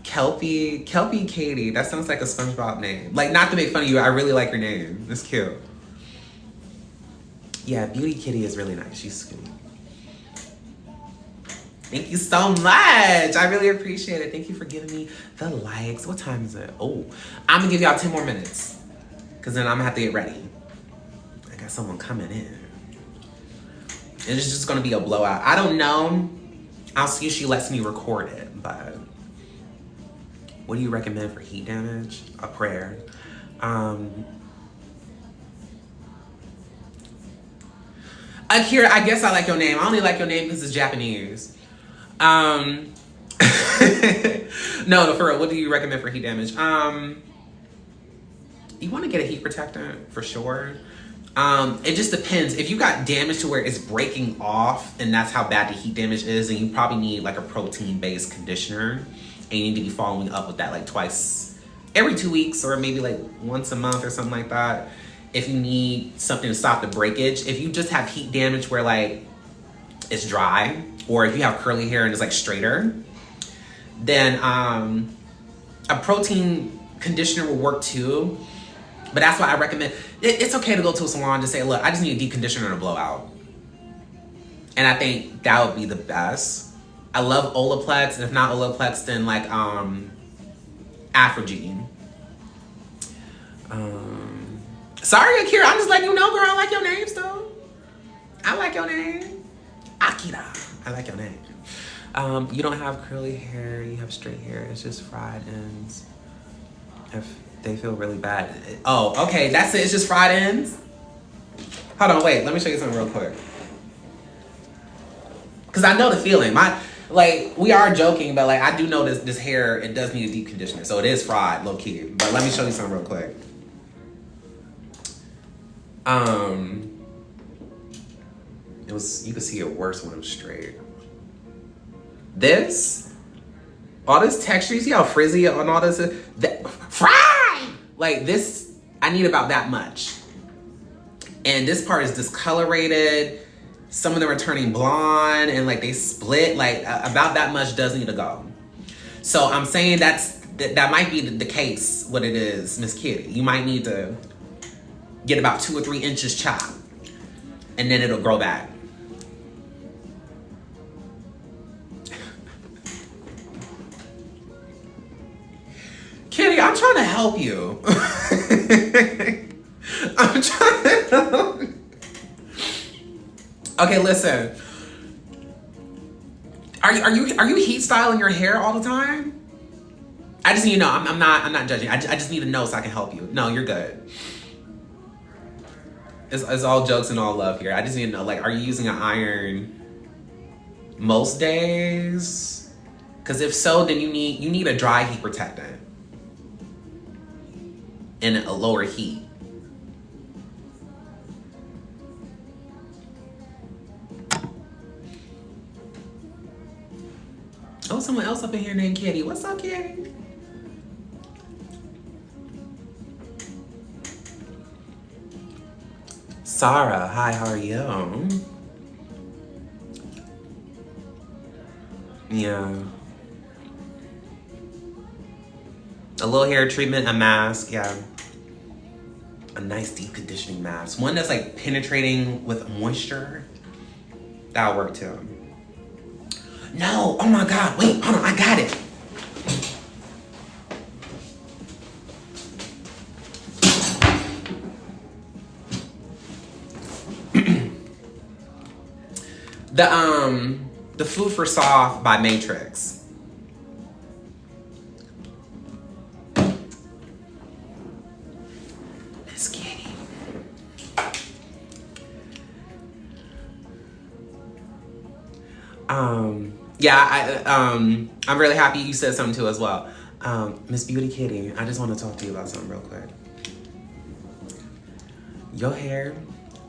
Kelpie Katie. That sounds like a SpongeBob name. Like, not to make fun of you, I really like your name. It's cute. Yeah, Beauty Kitty is really nice. She's sweet. Thank you so much. I really appreciate it. Thank you for giving me the likes. What time is it? Oh, I'm gonna give y'all 10 more minutes, because then I'm gonna have to get ready. I got someone coming in. It's just gonna be a blowout. I don't know. I'll see if she lets me record it, but what do you recommend for heat damage? A prayer. Akira, I guess I like your name. I only like your name because it's Japanese. No, for real, what do you recommend for heat damage? You want to get a heat protectant for sure. It just depends. If you got damage to where it's breaking off and that's how bad the heat damage is, then you probably need like a protein-based conditioner, and you need to be following up with that like twice every 2 weeks, or maybe like once a month or something like that. If you need something to stop the breakage. If you just have heat damage where like it's dry, or if you have curly hair and it's like straighter, then a protein conditioner will work too. But that's why I recommend, it's okay to go to a salon and just say, look, I just need a deep conditioner and a blowout. And I think that would be the best. I love Olaplex, and if not Olaplex, then like Afrogene. Sorry, Akira, I'm just letting you know, girl, I like your name still. I like your name. Akira, I like your name. You don't have curly hair, you have straight hair. It's just fried ends. If they feel really bad. Oh, okay, that's it. It's just fried ends? Hold on, wait. Let me show you something real quick. Because I know the feeling. We are joking, but like, I do know this hair, it does need a deep conditioner. So it is fried, low key. But let me show you something real quick. You could see it worse when it was straight. All this texture, you see how frizzy and all this is? Fried! Like this, I need about that much. And this part is discolorated. Some of them are turning blonde and like they split. Like about that much does need to go. So I'm saying that might be the case, what it is, Miss Kitty. You might need to get about 2 or 3 inches chopped and then it'll grow back. Kitty, I'm trying to help you. I'm trying to help. Okay, listen. Are you heat styling your hair all the time? I just need to know. I'm not judging. I just need to know so I can help you. No, you're good. It's all jokes and all love here. I just need to know, like, are you using an iron most days? Because if so, then you need a dry heat protectant and a lower heat. Oh, someone else up in here named Kitty. What's up, Kitty? Sarah, hi, how are you? Yeah. A little hair treatment, a mask, yeah. A nice deep conditioning mask. One that's like penetrating with moisture. That'll work too. No, oh my God, wait, hold on, I got it. The Food for Soft by Matrix. Miss Kitty. Yeah, I'm really happy you said something too as well. Miss Beauty Kitty, I just want to talk to you about something real quick. Your hair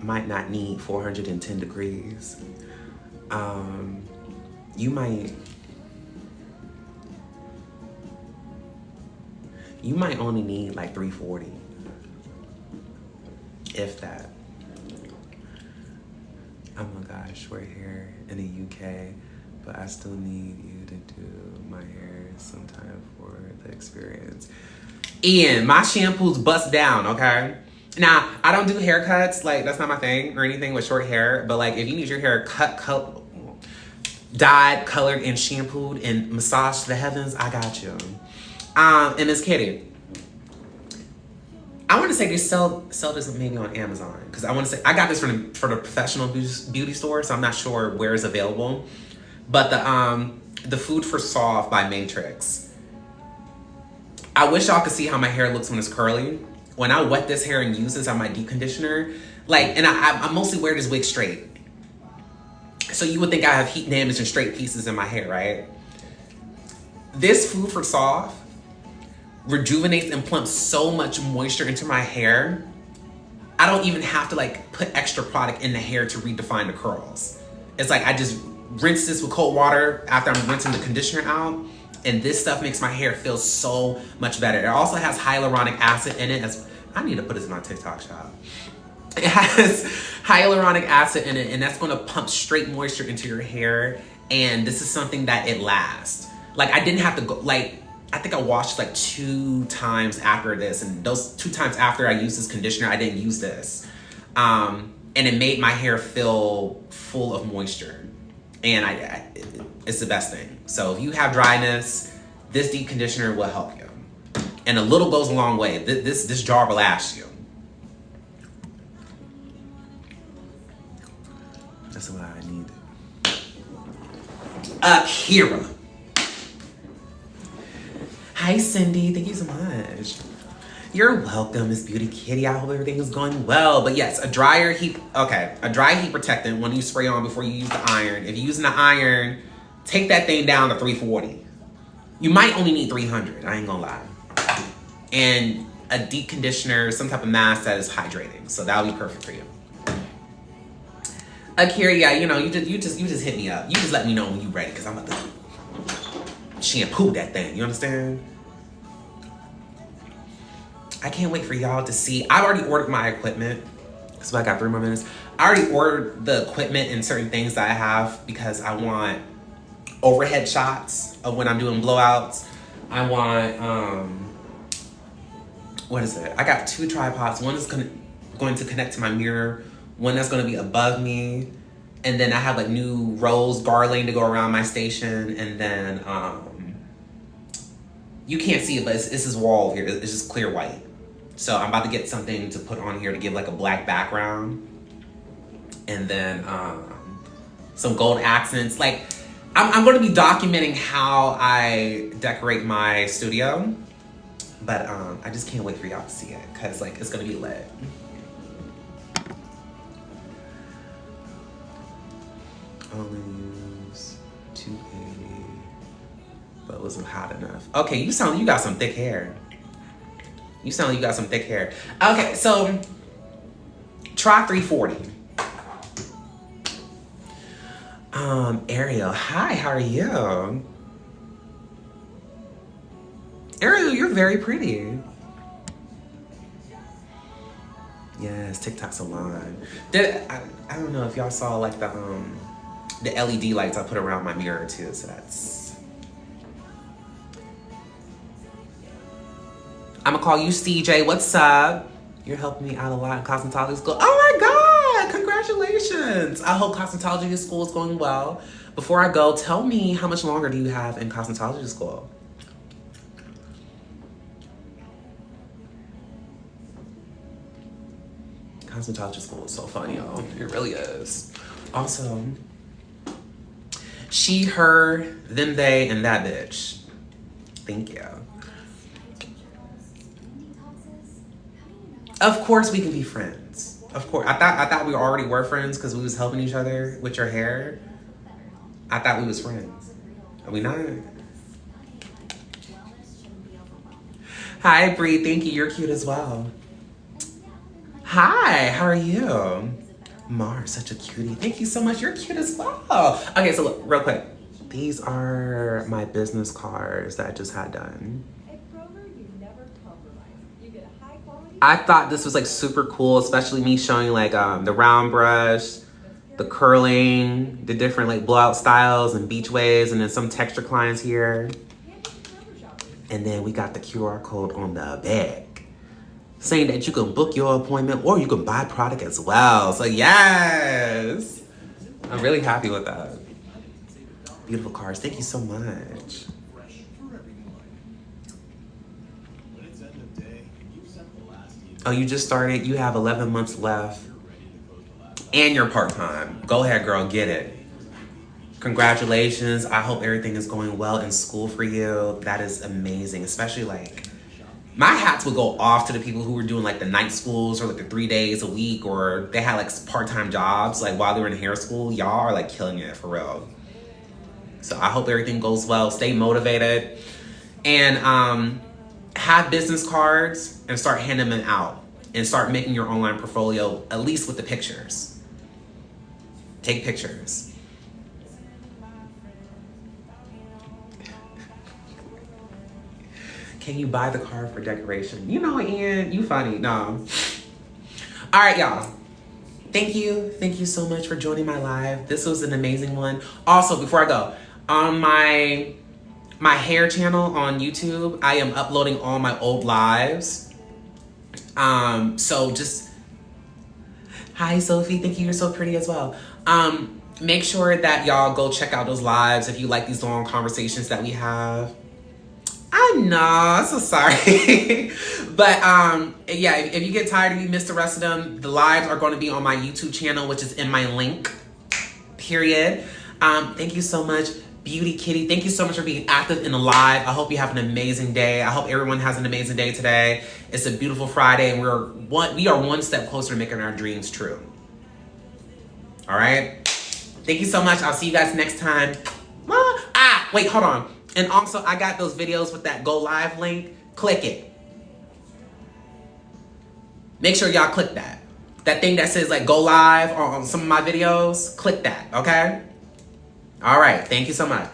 might not need 410 degrees. You might only need like 340, if that. Oh my gosh, we're here in the UK, but I still need you to do my hair sometime for the experience. Ian, my shampoo's bust down, okay? Now, I don't do haircuts, like that's not my thing or anything with short hair, but like if you need your hair cut, dyed, colored, and shampooed and massaged to the heavens, I got you. And Miss Kitty, I want to say they sell this maybe on Amazon, because I want to say I got this for the professional beauty store, so I'm not sure where it's available. But the Food for Soft by Matrix. I wish y'all could see how my hair looks when it's curly. When I wet this hair and use this on my deep conditioner, like, and I mostly wear this wig straight. So you would think I have heat damage and straight pieces in my hair, right? This Food for Soft rejuvenates and plumps so much moisture into my hair. I don't even have to like put extra product in the hair to redefine the curls. It's like I just rinse this with cold water after I'm rinsing the conditioner out, and this stuff makes my hair feel so much better. It also has hyaluronic acid in it. I need to put this in my TikTok shop. It has hyaluronic acid in it, and that's gonna pump straight moisture into your hair. And this is something that it lasts. Like I didn't have to go, like, I think I washed like 2 times after this, and those 2 times after I used this conditioner, I didn't use this. And it made my hair feel full of moisture. And it's the best thing. So if you have dryness, this deep conditioner will help you. And a little goes a long way. This jar will last you. That's what I needed. Akira. Hi, Cindy. Thank you so much. You're welcome, Miss Beauty Kitty. I hope everything is going well. But yes, a dry heat protectant when you spray on before you use the iron. If you're using the iron, take that thing down to 340. You might only need 300, I ain't gonna lie. And a deep conditioner, some type of mask that is hydrating. So that'll be perfect for you. Akira, yeah, you know, you just hit me up. You just let me know when you're ready, because I'm about to shampoo that thing, you understand? I can't wait for y'all to see. I've already ordered my equipment, So I got 3 more minutes. I already ordered the equipment and certain things that I have because I want overhead shots of when I'm doing blowouts. I want, what is it? I got 2 tripods. One is going to connect to my mirror. One that's going to be above me. And then I have like new rose garland to go around my station. And then, you can't see it, but it's this wall here. It's just clear white. So I'm about to get something to put on here to give like a black background. And then some gold accents. Like, I'm going to be documenting how I decorate my studio. But I just can't wait for y'all to see it because like it's going to be lit. Olives, 280, but it wasn't hot enough. Okay, you sound like you got some thick hair. You sound like you got some thick hair. Okay, so try 340. Ariel, hi, how are you? Ariel, you're very pretty. Yes, TikTok salon. I don't know if y'all saw like the LED lights I put around my mirror too, so that's. I'm gonna call you CJ. What's up? You're helping me out a lot in cosmetology school. Oh my God, congratulations. I hope cosmetology school is going well. Before I go, tell me how much longer do you have in cosmetology school? Cosmetology school is so fun, y'all. It really is. Also, she, her, them, they, and that bitch. Thank you. Of course we can be friends. Of course. I thought we already were friends because we was helping each other with your hair. I thought we was friends. Are we not? Hi, Bree. Thank you. You're cute as well. Hi, how are you? Mars, such a cutie. Thank you so much. You're cute as well. Okay, so look, real quick. These are my business cards that I just had done. I thought this was like super cool, especially me showing like the round brush, the curling, the different like blowout styles and beach waves, and then some texture clients here. And then we got the QR code on the back saying that you can book your appointment or you can buy product as well. So yes, I'm really happy with that. Beautiful cards. Thank you so much. Oh, you just started? You have 11 months left. And you're part-time. Go ahead, girl. Get it. Congratulations. I hope everything is going well in school for you. That is amazing. Especially like, my hats would go off to the people who were doing like the night schools or like the 3 days a week, or they had like part-time jobs like while they were in hair school. Y'all are like killing it for real. So I hope everything goes well. Stay motivated. And have business cards and start handing them out and start making your online portfolio, at least with the pictures. Take pictures. Can you buy the card for decoration? You know, Ian, you funny. No. All right, y'all. Thank you. Thank you so much for joining my live. This was an amazing one. Also, before I go, on my hair channel on YouTube, I am uploading all my old lives. So just, hi Sophie, thank you, you're so pretty as well. Make sure that y'all go check out those lives if you like these long conversations that we have. I know, I'm so sorry. But yeah, if you get tired and you miss the rest of them, the lives are going to be on my YouTube channel, which is in my link, period. Thank you so much. Beauty Kitty, thank you so much for being active in the live. I hope you have an amazing day. I hope everyone has an amazing day today. It's a beautiful Friday, and we are one step closer to making our dreams true. All right? Thank you so much. I'll see you guys next time. Wait, hold on. And also, I got those videos with that Go Live link. Click it. Make sure y'all click that. That thing that says like Go Live on some of my videos, click that, okay? All right, thank you so much.